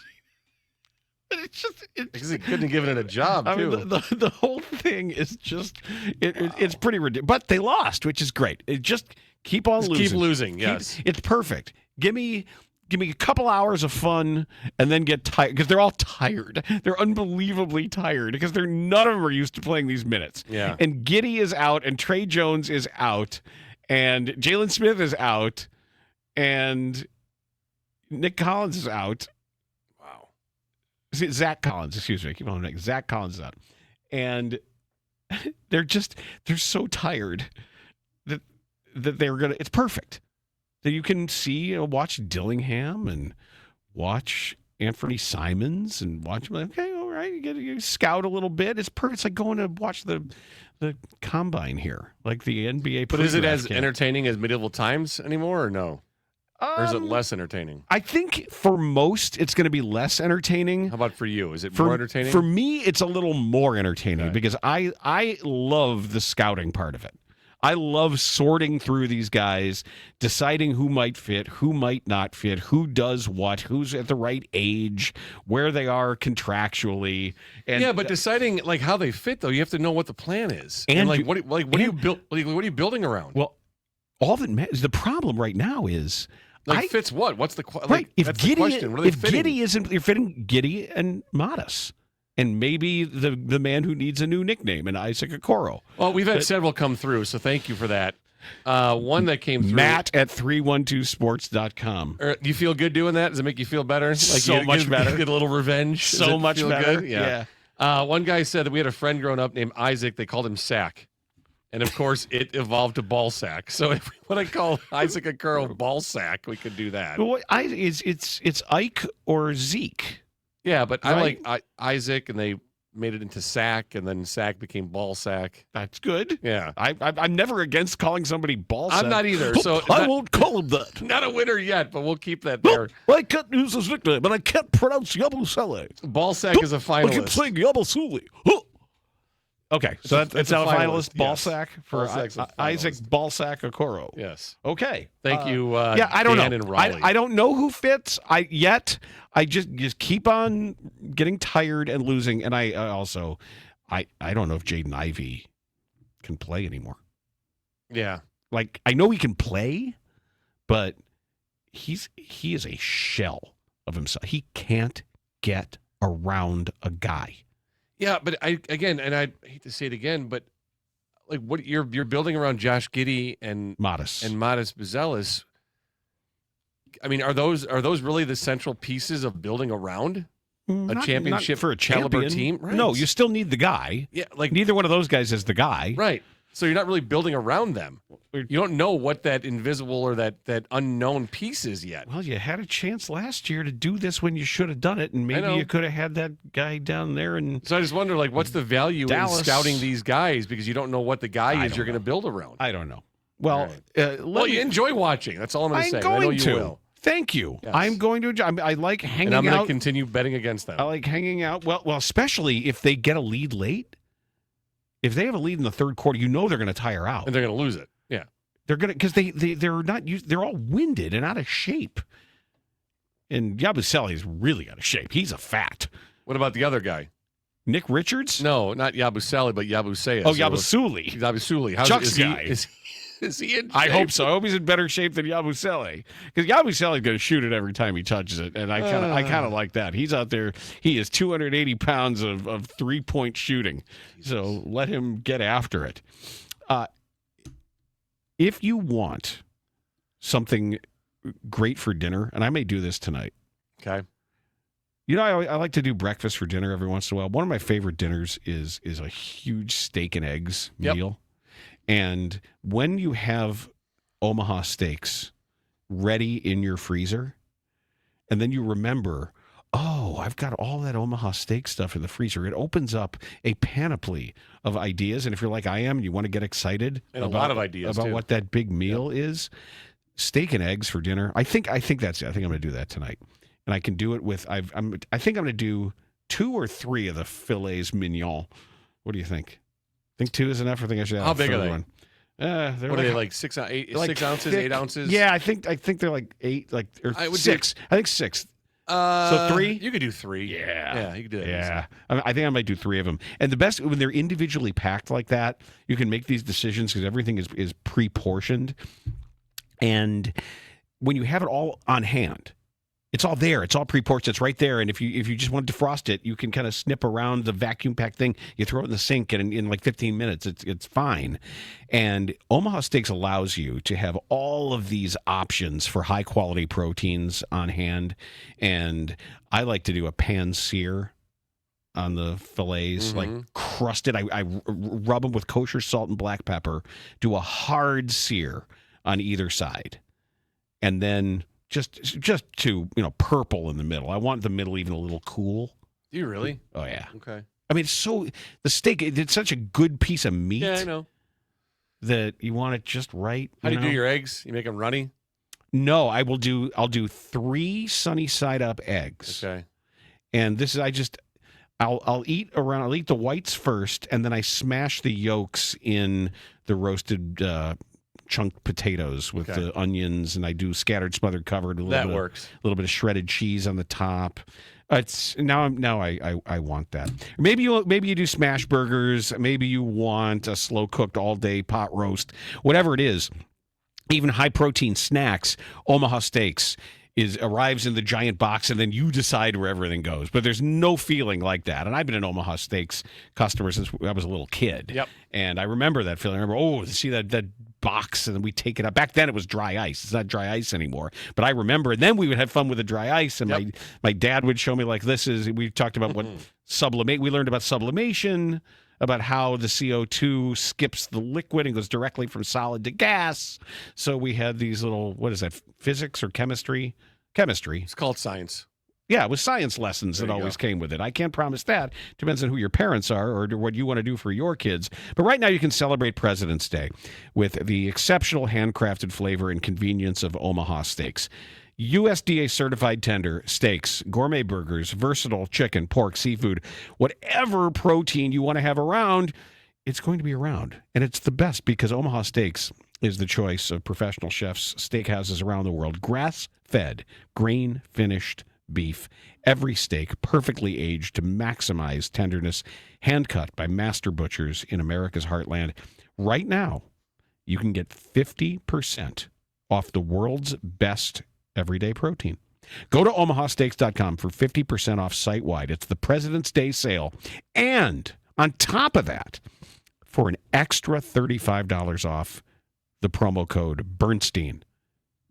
Because he couldn't have given it a job, I too. mean, the whole thing is just, it's pretty ridiculous. But they lost, which is great. It just keep on losing. Keep losing, yes. It's perfect. Give me a couple hours of fun and then get tired, because they're all tired. They're unbelievably tired because none of them are used to playing these minutes. Yeah. And Giddey is out, and Trey Jones is out, and Jalen Smith is out, and Nick Collins is out. Zach Collins, excuse me. I keep on saying Zach Collins is out. And they're so tired that they're going to, it's perfect. That you can see, watch Dillingham and watch Anthony Simons and watch them. Okay, all right. You scout a little bit. It's perfect. It's like going to watch the combine here, like the NBA. But is it as entertaining as medieval times anymore or no? Or is it less entertaining? I think for most, it's going to be less entertaining. How about for you? Is it more entertaining? For me, it's a little more entertaining because I love the scouting part of it. I love sorting through these guys, deciding who might fit, who might not fit, who does what, who's at the right age, where they are contractually. And yeah, but deciding like how they fit though, you have to know what the plan is. And like you- what are you build? What are you building around? well, all that matters. The problem right now is fits what? What's the like? right? If that's Giddy, the question. What are they if fitting? Giddy isn't, you're fitting Giddy and Modest. And maybe the man who needs a new nickname, and Isaac Okoro. Well, we've had several come through, so thank you for that. One that came through. Matt at 312sports.com. Do you feel good doing that? Does it make you feel better? Like So much better. Get a little revenge. Does So it much feel better. Good? Yeah. One guy said that we had a friend growing up named Isaac. They called him Sack. And of course, it evolved to Ball Sack. So if we want to call Isaac Okoro Ball Sack, we could do that. But it's Ike or Zeke. Yeah, but Right. I like Isaac, and they made it into Sack, and then Sack became Ball Sack. That's good. Yeah. I'm never against calling somebody ball sack. I'm not either. So I won't call him that. Not a winner yet, but we'll keep that there. I can't use his nickname, but I can't pronounce Yabusele. Ball Sack is a I keep finalist. saying Yabusele. Okay, so It's that's a now a finalist, finalist. Ball yes. sack for Ballsack's a Isaac finalist. Ballsack Okoro. Yes. Okay. Thank you. Yeah, I don't Dan know. And Raleigh. I don't know who fits. I just keep on getting tired and losing, and I also I don't know if Jaden Ivey can play anymore. Yeah. Like I know he can play, but he is a shell of himself. He can't get around a guy. Yeah, but I hate to say it again, but like what you're building around Josh Giddey and Modest. Modest Bizelis. I mean, are those really the central pieces of building around a championship not for a caliber champion team? Right. No, you still need the guy. Yeah, like Neither one of those guys is the guy. right. So you're not really building around them. You don't know what that invisible or that unknown piece is yet. Well, you had a chance last year to do this when you should have done it, and maybe know. you could have had that guy down there. And So I just wonder, like, what's the value Dallas. in scouting these guys because you don't know what the guy I is don't you're going to know. build around. I don't know. Well, Well, you enjoy watching. That's all I'm going to say. I'm I know going you to. will. Thank you. Yes. I'm going to enjoy. I like hanging And I'm going to out. continue betting against them. I like hanging out. Well, especially if they get a lead late. If they have a lead in the third quarter, you know they're going to tire out. And they're going to lose it. Yeah. They're going to because they're not used. They're all winded and out of shape. And Yabusele is really out of shape. He's a fat. What about the other guy? Nick Richards? No, not Yabusele, but Yabusele. Oh, Yabusele. Yabusele. Chuck's guy. Is he in shape? I hope so. I hope he's in better shape than Yabusele because Yabusele is going to shoot it every time he touches it, and I kind of like that. He's out there. He is 280 pounds of 3-point shooting, so let him get after it. If you want something great for dinner, and I may do this tonight. Okay. You know, I like to do breakfast for dinner every once in a while. One of my favorite dinners is a huge steak and eggs meal. And when you have Omaha steaks ready in your freezer, and then you remember, oh, I've got all that Omaha steak stuff in the freezer, it opens up a panoply of ideas. And if you're like I am, and you want to get excited And about, a lot of ideas, about too. what that big meal is, steak and eggs for dinner. I think that's it. I think I'm going to do that tonight. And I can do it with, I think I'm going to do 2 or 3 of the filets mignon. What do you think? Think 2 is enough? Or think I should add How big are they? one? They're What are they, like 6 ounces, thick. 8 ounces? Yeah, I think they're like 8, or I would 6. I think 6. So 3? You could do 3. Yeah. Yeah, you could do that. Yeah. I think I might do 3 of them. And the best, when they're individually packed like that, you can make these decisions because everything is pre-portioned. And when you have it all on hand, it's all there. It's all pre-portioned. It's right there. And if you just want to defrost it, you can kind of snip around the vacuum pack thing. You throw it in the sink, and in like 15 minutes, it's fine. And Omaha Steaks allows you to have all of these options for high-quality proteins on hand. And I like to do a pan sear on the fillets, like crust it. I rub them with kosher salt and black pepper, do a hard sear on either side, and then just to, purple in the middle. I want the middle even a little cool. Do you really? Oh, yeah. Okay. I mean, the steak, it's such a good piece of meat Yeah, I know. that you want it just right. How do you do your eggs? You make them runny? No, I'll do 3 sunny side up eggs. Okay. And this is, I'll eat the whites first, and then I smash the yolks in the roasted chunked potatoes with the onions, and I do scattered, smothered, covered. A little bit of shredded cheese on the top. It's now I want that. Maybe you do smash burgers. Maybe you want a slow cooked all day pot roast. Whatever it is, even high protein snacks. Omaha Steaks arrives in the giant box, and then you decide where everything goes. But there's no feeling like that. And I've been an Omaha Steaks customer since I was a little kid. Yep. And I remember that feeling. I remember, see that box, and then we take it up. Back then it was dry ice. It's not dry ice anymore. But I remember, and then we would have fun with the dry ice. And my dad would show me, like, we talked about what sublimate. We learned about sublimation, about how the CO2 skips the liquid and goes directly from solid to gas. So we had these little, what is that, physics or chemistry? Chemistry. It's called science. Yeah, it was science lessons that always came with it. I can't promise that. Depends on who your parents are or what you want to do for your kids. But right now you can celebrate President's Day with the exceptional handcrafted flavor and convenience of Omaha Steaks. USDA certified tender steaks, gourmet burgers, versatile chicken, pork, seafood, whatever protein you want to have around, it's going to be around. And it's the best because Omaha Steaks is the choice of professional chefs, steakhouses around the world. Grass-fed, grain-finished beef. Every steak perfectly aged to maximize tenderness, hand-cut by master butchers in America's heartland. Right now, you can get 50% off the world's best everyday protein. Go to omahasteaks.com for 50% off site-wide. It's the President's Day sale. And on top of that, for an extra $35 off, the promo code Bernstein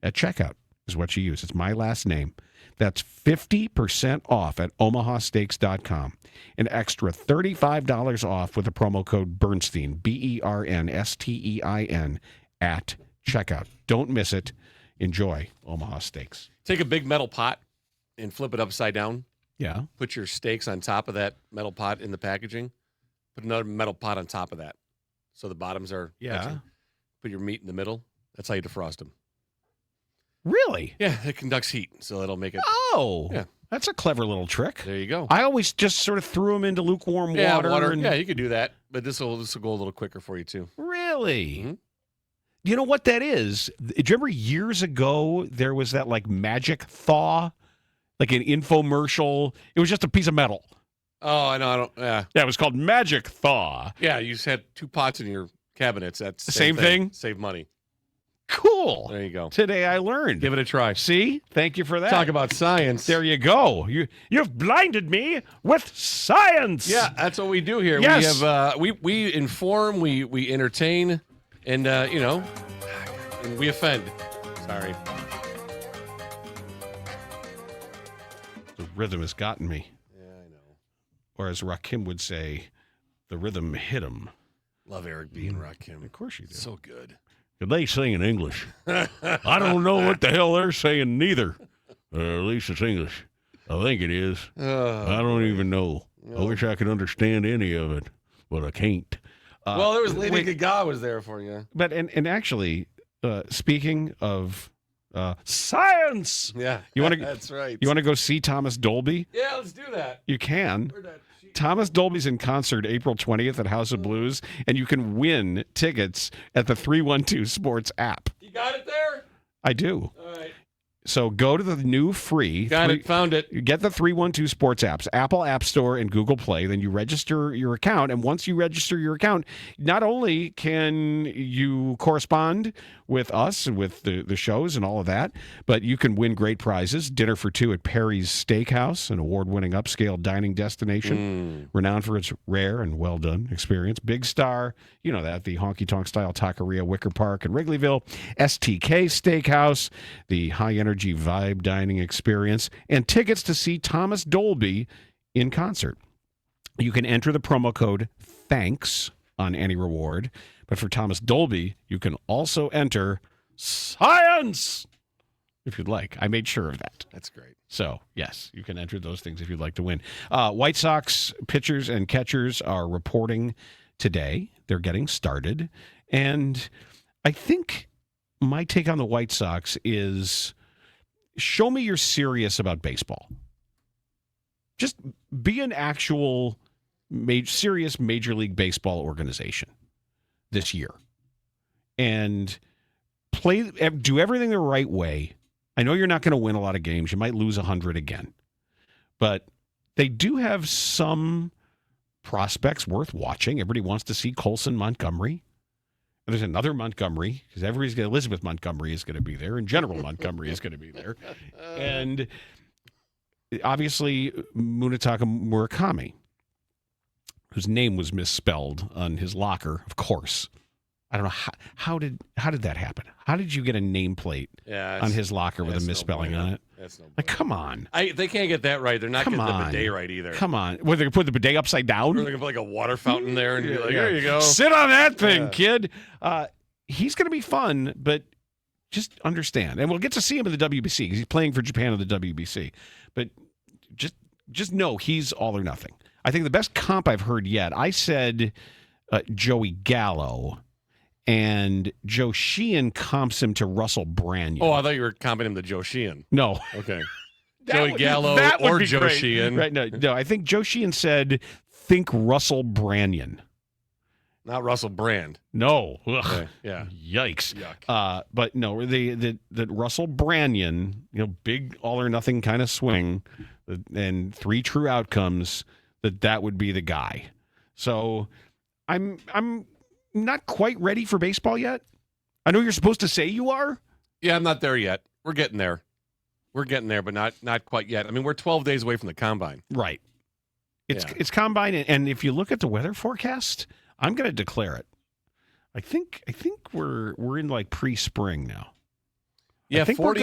at checkout is what you use. It's my last name. That's 50% off at omahasteaks.com. An extra $35 off with the promo code Bernstein, BERNSTEIN, at checkout. Don't miss it. Enjoy Omaha Steaks. Take a big metal pot and flip it upside down. Yeah. Put your steaks on top of that metal pot in the packaging. Put another metal pot on top of that. So the bottoms are touching. Put your meat in the middle. That's how you defrost them. Really? Yeah, it conducts heat, so that'll make it. Oh, yeah. That's a clever little trick. There you go. I always just sort of threw them into lukewarm water. Yeah, you could do that, but this will go a little quicker for you too. Really? Mm-hmm. You know what that is? Do you remember years ago there was that like magic thaw, like an infomercial? It was just a piece of metal. Oh, I know. Yeah, it was called Magic Thaw. Yeah, you just had two pots in your cabinets. That's the same thing. Save money. Cool. There you go. Today I learned. Give it a try. See? Thank you for that. Talk about science. There you go. You've blinded me with science. Yeah, that's what we do here. Yes. We have we inform, we entertain, and and we offend. Sorry. The rhythm has gotten me. Yeah, I know. Or as Rakim would say, the rhythm hit him. Love Eric B. and Rakim. Of course you do. So good. They sing in English. I don't know what the hell they're saying neither. At least it's English. I think it is. I don't even know. I wish I could understand any of it, but I can't. Well, there was Lady Gaga was there for you. But and actually, speaking of science, yeah, you want to? That's right. You want to go see Thomas Dolby? Yeah, let's do that. You can. Thomas Dolby's in concert April 20th at House of Blues, and you can win tickets at the 312 Sports app. You got it there? I do. All right. So go to the new free. Found it. You get the 312 Sports apps, Apple App Store and Google Play. Then you register your account. And once you register your account, not only can you correspond with us and with the shows and all of that, but you can win great prizes. Dinner for two at Perry's Steakhouse, an award-winning upscale dining destination, renowned for its rare and well-done experience. Big Star, you know that, the honky-tonk style taqueria, Wicker Park and Wrigleyville. STK Steakhouse, the high-energy vibe dining experience, and tickets to see Thomas Dolby in concert. You can enter the promo code THANKS on any reward, but for Thomas Dolby, you can also enter science if you'd like. I made sure of that. That's great. So, yes, you can enter those things if you'd like to win. White Sox pitchers and catchers are reporting today. They're getting started. And I think my take on the White Sox is show me you're serious about baseball. Just be an actual serious Major League Baseball organization this year. And do everything the right way. I know you're not going to win a lot of games. You might lose 100 again. But they do have some prospects worth watching. Everybody wants to see Colson Montgomery. And there's another Montgomery, because Elizabeth Montgomery is going to be there, and General Montgomery is going to be there. And obviously, Munetaka Murakami, whose name was misspelled on his locker, of course. I don't know how did that happen? How did you get a nameplate on his locker with a misspelling on it? That's no like, come on. They can't get that right. They're not getting the bidet right either. Come on. Were they going to put the bidet upside down? Or they're going to put like a water fountain there and be like, here you go. Sit on that thing, kid. He's going to be fun, but just understand. And we'll get to see him in the WBC because he's playing for Japan in the WBC. But just know he's all or nothing. I think the best comp I've heard yet, I said Joey Gallo. And Joe Sheehan comps him to Russell Branyan. Oh, I thought you were comping him to Joe Sheehan. No. Okay. Joey Gallo or Joe great. Sheehan. Right, no, I think Joe Sheehan said, think Russell Branyan. Not Russell Brand. No. Okay. Yeah. Yikes. Yuck. But no, that Russell Branyan, big all or nothing kind of swing, and 3 true outcomes, that would be the guy. So I'm not quite ready for baseball yet. I know you're supposed to say you are. Yeah, I'm not there yet. We're getting there. But not quite yet. I mean, we're 12 days away from the combine. Right. It's combine, and if you look at the weather forecast, I'm going to declare it. I think we're in like pre-spring now. Yeah, 44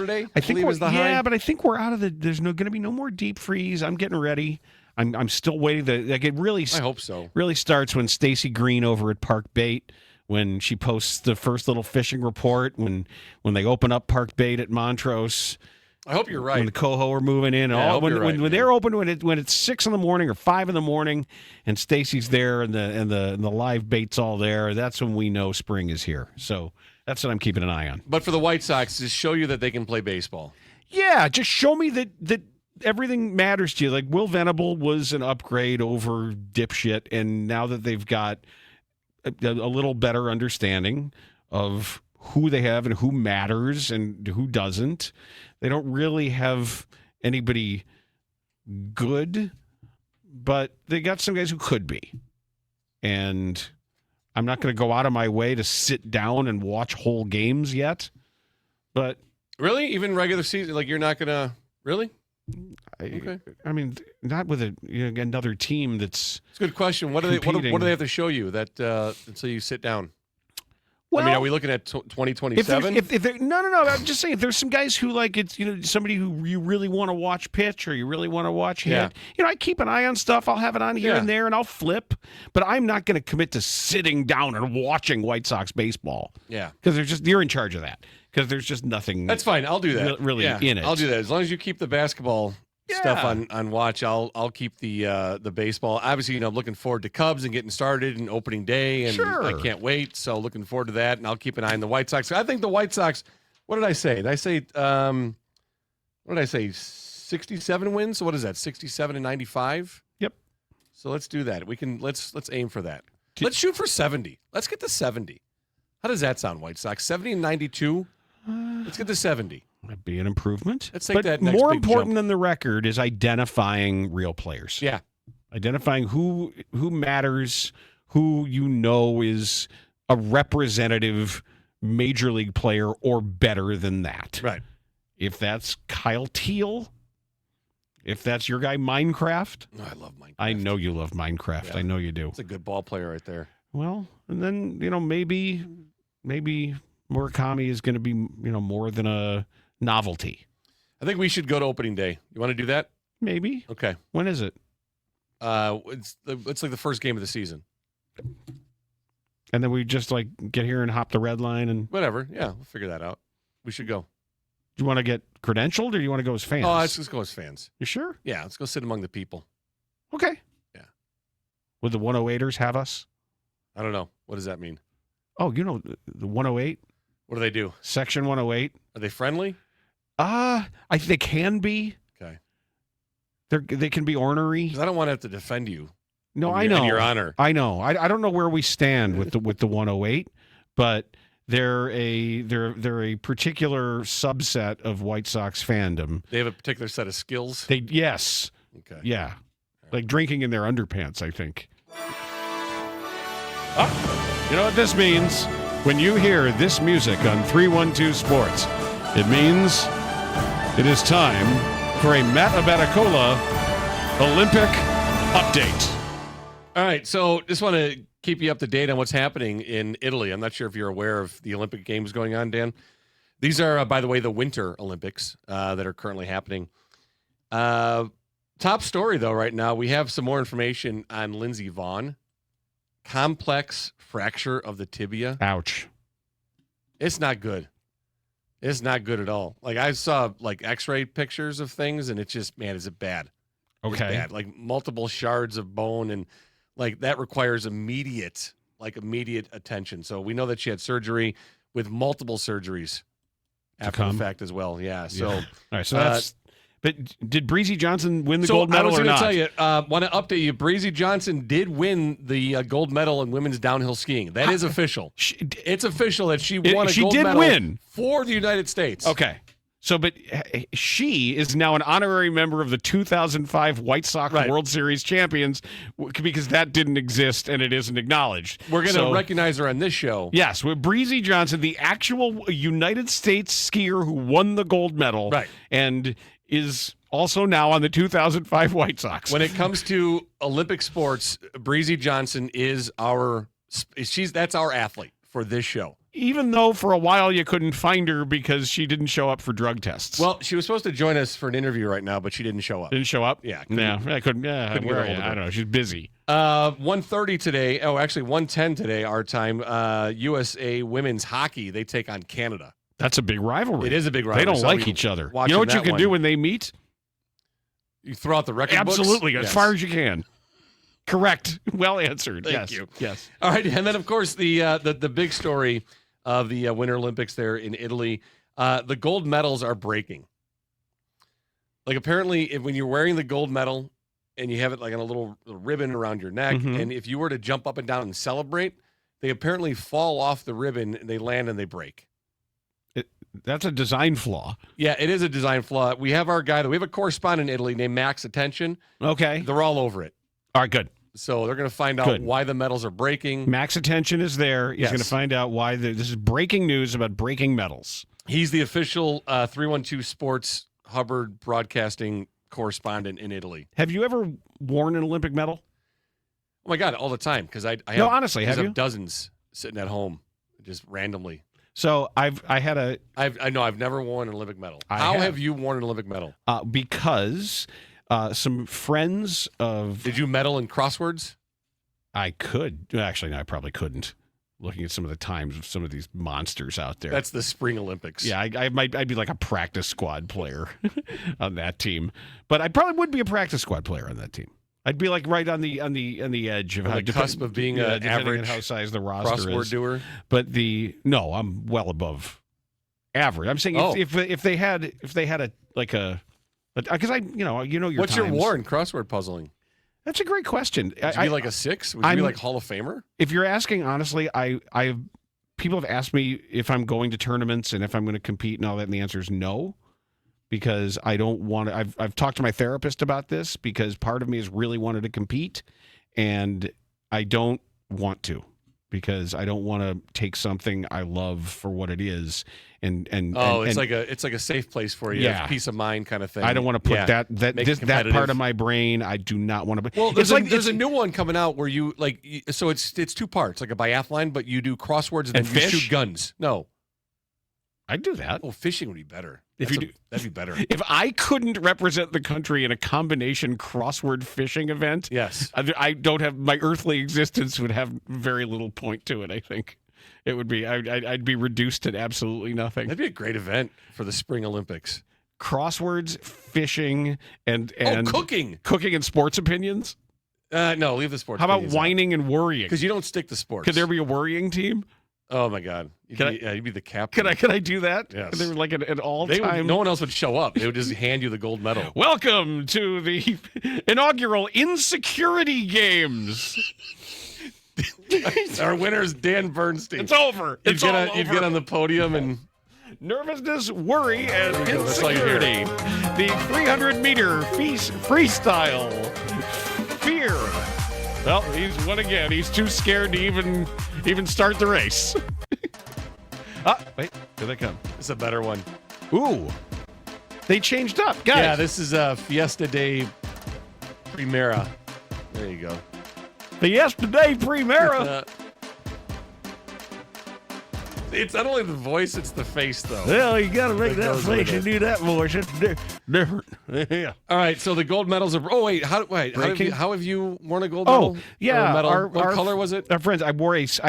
today. I think was the high. Yeah, but I think we're out of there's going to be no more deep freeze. I'm getting ready. I'm still waiting. I hope so. Really starts when Stacy Green over at Park Bait, when she posts the first little fishing report, when they open up Park Bait at Montrose. I hope you're right. When the coho are moving in, when they're open, when it's 6 in the morning or 5 in the morning, and Stacy's there and the live bait's all there, that's when we know spring is here. So that's what I'm keeping an eye on. But for the White Sox, to show you that they can play baseball. Yeah, just show me that everything matters to you. Like Will Venable was an upgrade over dipshit, and now that they've got a little better understanding of who they have and who matters and who doesn't, they don't really have anybody good, but they got some guys who could be. And I'm not going to go out of my way to sit down and watch whole games yet, but really, even regular season, like you're not going to really. Okay. I mean, not with another team that's. It's a good question. What do they have to show you that until you sit down? Well, I mean, are we looking at 2027? No. I'm just saying, if there's some guys who like it's somebody who you really want to watch pitch or you really want to watch hit. I keep an eye on stuff. I'll have it on here and there, and I'll flip. But I'm not going to commit to sitting down and watching White Sox baseball. Yeah, because you're in charge of that. Because there's just nothing. That's fine. I'll do that. Really in it. I'll do that as long as you keep the basketball stuff on watch. I'll keep the baseball. Obviously, I'm looking forward to Cubs and getting started and opening day, and I can't wait. So looking forward to that, and I'll keep an eye on the White Sox. I think the White Sox. What did I say? Did I say? What did I say? 67 wins. So what is that? 67 and 95. Yep. So let's do that. Let's aim for that. Let's shoot for 70. Let's get to 70. How does that sound, White Sox? 70 and 92. Let's get to 70. That'd be an improvement. Let's take that next more big important jump. than the record is identifying real players. Yeah. Identifying who matters, who is a representative major league player or better than that. Right. If that's Kyle Teal, if that's your guy Minecraft. Oh, I love Minecraft. I know you love Minecraft. Yeah. I know you do. It's a good ball player right there. Well, and then, maybe Murakami is going to be, more than a novelty. I think we should go to opening day. You want to do that? Maybe. Okay. When is it? It's like the first game of the season. And then we just get here and hop the red line and whatever. Yeah, we'll figure that out. We should go. Do you want to get credentialed or do you want to go as fans? Oh, let's just go as fans. You sure? Yeah, let's go sit among the people. Okay. Yeah. Would the 108ers have us? I don't know. What does that mean? Oh, the 108? What do they do? Section 108. Are they friendly? I think they can be. Okay. They can be ornery. Because I don't want to have to defend you. No, I know. In your honor. I know. I don't know where we stand with the 108, but they're a particular subset of White Sox fandom. They have a particular set of skills. Yes. Okay. Yeah. Like drinking in their underpants, I think. Oh, you know what this means? When you hear this music on 312 Sports, it means it is time for a Matt Abatacola Olympic update. All right, so just want to keep you up to date on what's happening in Italy. I'm not sure if you're aware of the Olympic Games going on, Dan. These are, by the way, the Winter Olympics that are currently happening. Top story, though, right now, we have some more information on Lindsey Vonn. Complex fracture of the tibia. Ouch. It's not good. It's not good at all. Like, I saw, like, x-ray pictures of things, and it's just, man, is it bad. Okay. It's bad. Like, multiple shards of bone, and, like, that requires immediate attention. So we know that she had surgery with multiple surgeries after the fact as well. Yeah. So, all right. So that's. But did Breezy Johnson win the gold medal or not? I was going to tell you. Want to update you. Breezy Johnson did win the gold medal in women's downhill skiing. That is official. It's official that she won a gold medal for the United States. Okay. So, but she is now an honorary member of the 2005 White Sox World Series champions because that didn't exist and it isn't acknowledged. We're going to recognize her on this show. Yes, with Breezy Johnson, the actual United States skier who won the gold medal, and is also now on the 2005 White Sox. When it comes to Olympic sports, Breezy Johnson is that's our athlete for this show. Even though for a while you couldn't find her because she didn't show up for drug tests. Well, she was supposed to join us for an interview right now, but she didn't show up. Didn't show up? Yeah. I couldn't. Yeah, couldn't get a hold of her. I don't know. She's busy. 1:30 today. Oh, actually 1:10 today, our time. USA women's hockey, they take on Canada. That's a big rivalry. It is a big rivalry. They don't like each other. You know what you can do when they meet? You throw out the record books? Absolutely, as far as you can. Correct. Well answered. Thank you. Yes. All right, and then of course the big story of the Winter Olympics there in Italy, the gold medals are breaking. Like apparently, when you're wearing the gold medal and you have it like on a little ribbon around your neck, and if you were to jump up and down and celebrate, they apparently fall off the ribbon, and they land and they break. That's a design flaw. Yeah, it is a design flaw. We have our guy, we have a correspondent in Italy named Max Attention. Okay. They're all over it. All right, good. So they're going to find out why the medals are breaking. Max Attention is there. He's going to find out why. This is breaking news about breaking medals. He's the official 312 Sports Hubbard broadcasting correspondent in Italy. Have you ever worn an Olympic medal? Oh, my God, all the time. Because I have, no, honestly, have you? Dozens sitting at home just randomly. So I've never worn an Olympic medal. How have you worn an Olympic medal? Because some friends of... Did you medal in crosswords? I could. Actually, no, I probably couldn't. Looking at some of the times of some of these monsters out there. That's the Spring Olympics. Yeah, I'd be like a practice squad player on that team. But I probably would be a practice squad player on that team. I'd be like right on the edge of on the cusp of being an average how size the roster crossword is. doer. But I'm well above average. I'm saying if they had a because your what's times. your war in crossword puzzling? That's a great question. Would you be like a 6? Would you be like Hall of Famer? If you're asking honestly, people have asked me if I'm going to tournaments and if I'm going to compete and all that, and the answer is no. Because I don't want to. I've talked to my therapist about this because part of me has really wanted to compete, and I don't want to because I don't want to take something I love for what it is. It's like a safe place for you, peace of mind kind of thing. I don't want to put that part of my brain. I do not want to. Well, there's a new one coming out where you so it's 2 parts, like a biathlon, but you do crosswords and then you shoot guns. No. I'd do that. Oh, fishing would be better. That'd be better. If I couldn't represent the country in a combination crossword fishing event, yes, I don't have my earthly existence would have very little point to it. I think it would be. I'd be reduced to absolutely nothing. That'd be a great event for the Spring Olympics. Crosswords, fishing, and cooking and sports opinions. No, leave the sports. How about whining and worrying? Because you don't stick to sports. Could there be a worrying team? Oh my God! You'd be the captain. Can I do that? Yes. They were like an all-time. No one else would show up. They would just hand you the gold medal. Welcome to the inaugural Insecurity Games. Our winner is Dan Bernstein. It's over. It's all over. You'd get on the podium and nervousness, worry, and That's all you hear. insecurity. The 300-meter freestyle fear. Well, he's won again. He's too scared to even start the race. Wait, here they come. it's a better one. Ooh, they changed up, guys. Yeah, this is Fiesta Day Primera. There you go. The yesterday Primera. It's not only the voice, it's the face, though. Well, you got to make that goes with face and do that voice. It's different. Yeah. All right, so the gold medals are. Oh wait, how have you worn a gold medal? Oh, yeah. Or a medal? What our color was it? Our friends, I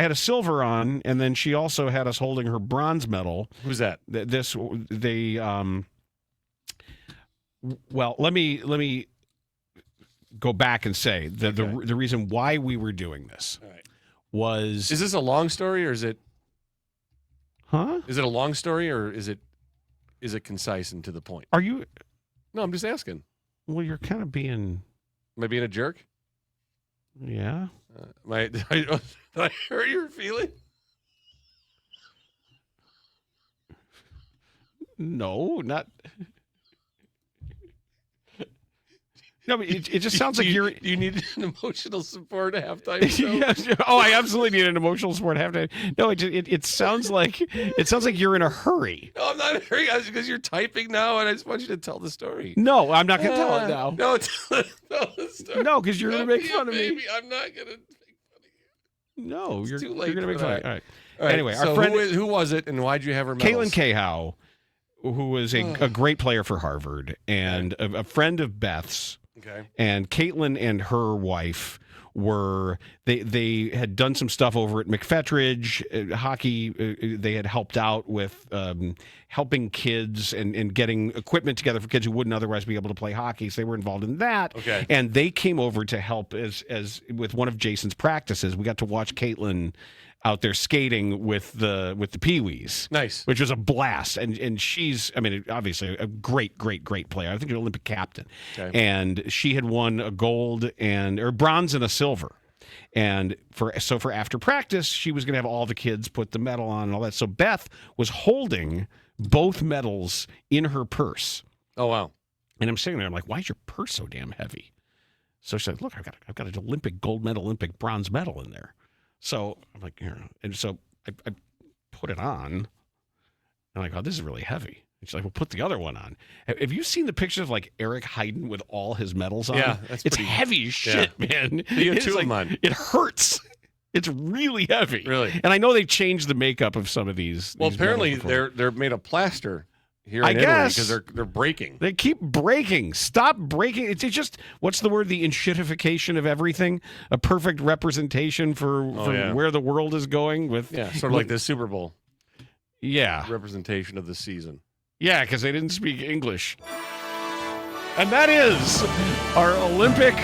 had a silver on, and then she also had us holding her bronze medal. Who's that? Well, let me go back and say the reason why we were doing this was. Is this a long story or is it? Huh? Is it a long story or is it concise and to the point? Are you? No, I'm just asking. Well, you're kind of being. Am I being a jerk? Yeah. Did I hurt your feeling? No, not. No, but it just sounds like you're. You need an emotional support halftime show. Yes. Oh, I absolutely need an emotional support halftime. No, it sounds like you're in a hurry. No, I'm not in a hurry. Because you're typing now, and I just want you to tell the story. No, I'm not going to tell it now. No, tell the story. No, because you're going to make fun of me. Baby, I'm not going to make fun of you. No, It's you're too late going to make for fun of that. me. All right. All right, Anyway, so our friend who was it, and why'd you have her medals? Caitlin Cahow, who was a great player for Harvard and a friend of Beth's. Okay. And Caitlin and her wife were they had done some stuff over at McFetridge hockey. They had helped out with helping kids and getting equipment together for kids who wouldn't otherwise be able to play hockey. So they were involved in that. Okay. And they came over to help as with one of Jason's practices. We got to watch Caitlin out there skating with the Pee-wees. Nice. Which was a blast. And she's, I mean, obviously a great player. I think an Olympic captain. Okay. And she had won a gold or bronze and a silver. And for after practice, she was going to have all the kids put the medal on and all that. So Beth was holding both medals in her purse. Oh, wow. And I'm sitting there, I'm like, why is your purse so damn heavy? So she said, look, I've got an Olympic gold medal, Olympic bronze medal in there. So I'm like, here. And so I put it on. I'm like, oh, this is really heavy. And she's like, well, put the other one on. Have you seen the pictures of like Eric Heiden with all his medals on? Yeah, it's heavy as shit, man. You have It's two of like, them on. It hurts. It's really heavy. Really? And I know they've changed the makeup of some of these. Well, these apparently medals before. they're made of plaster here I in Italy guess. because they're breaking. They keep breaking. Stop breaking. It's just, what's the word? The enshittification of everything. A perfect representation for where the world is going with. Yeah, sort of like the Super Bowl Yeah. representation of the season. Yeah, because they didn't speak English. And that is our Olympic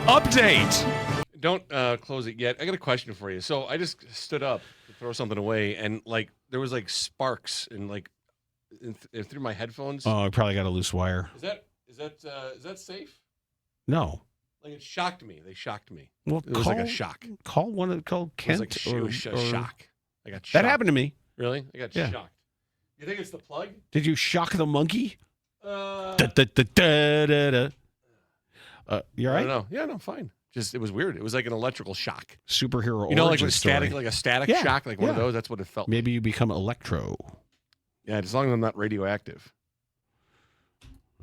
update. Don't close it yet. I got a question for you. So I just stood up to throw something away, and like there was like sparks and like through my headphones. Oh, I probably got a loose wire. Is that safe? No. Like it shocked me. They shocked me. Well, It was like a shock. Call Kent. It was a shock. I got shocked. That happened to me. Really? I got Yeah. shocked. You think it's the plug? Did you shock the monkey? You all right? I don't know. Yeah, no, fine. Just it was weird. It was like an electrical shock. Superhero You know, like origin with static, story. like a static Yeah, shock, like one of yeah. those. That's what it felt. Maybe you become Electro. Yeah, as long as I'm not radioactive.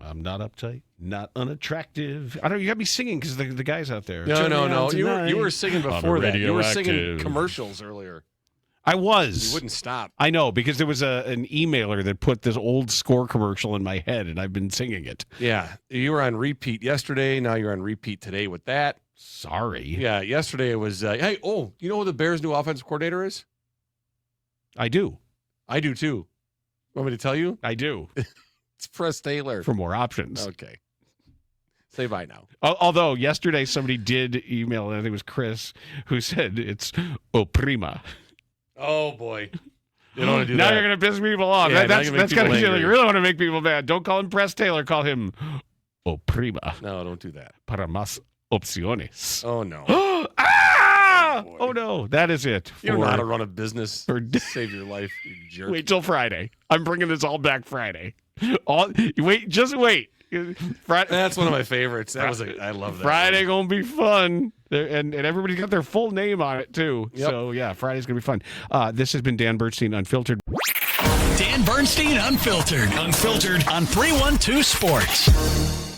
I'm not uptight, not unattractive. I don't. You got me singing because the guys out there. No. You were singing before that. You were singing radioactive. commercials earlier. I was. You wouldn't stop. I know, because there was an emailer that put this old score commercial in my head, and I've been singing it. Yeah, you were on repeat yesterday. Now you're on repeat today with that. Sorry. Yeah, yesterday it was. Hey, you know who the Bears' new offensive coordinator is? I do. I do too. Want me to tell you? I do. It's Press Taylor. For more options. Okay. Say bye now. Although yesterday somebody did email, and I think it was Chris, who said it's Oprima. Oh, boy. You don't want to do now that. you're going to piss people off. Yeah, That's kind of shit. angry. You really want to make people mad. Don't call him Press Taylor. Call him Prima. No, don't do that. Para más opciones. Oh, no. Ah! boy. Oh, no. That is it. You don't know how to run a business. Save your life, you jerk. Wait till Friday. I'm bringing this all back Friday. Just wait. Friday. That's one of my favorites. I love that. Friday gonna be fun, and everybody's got their full name on it too. Yep. So yeah, Friday's gonna be fun. This has been Dan Bernstein Unfiltered. Dan Bernstein Unfiltered on 312 Sports.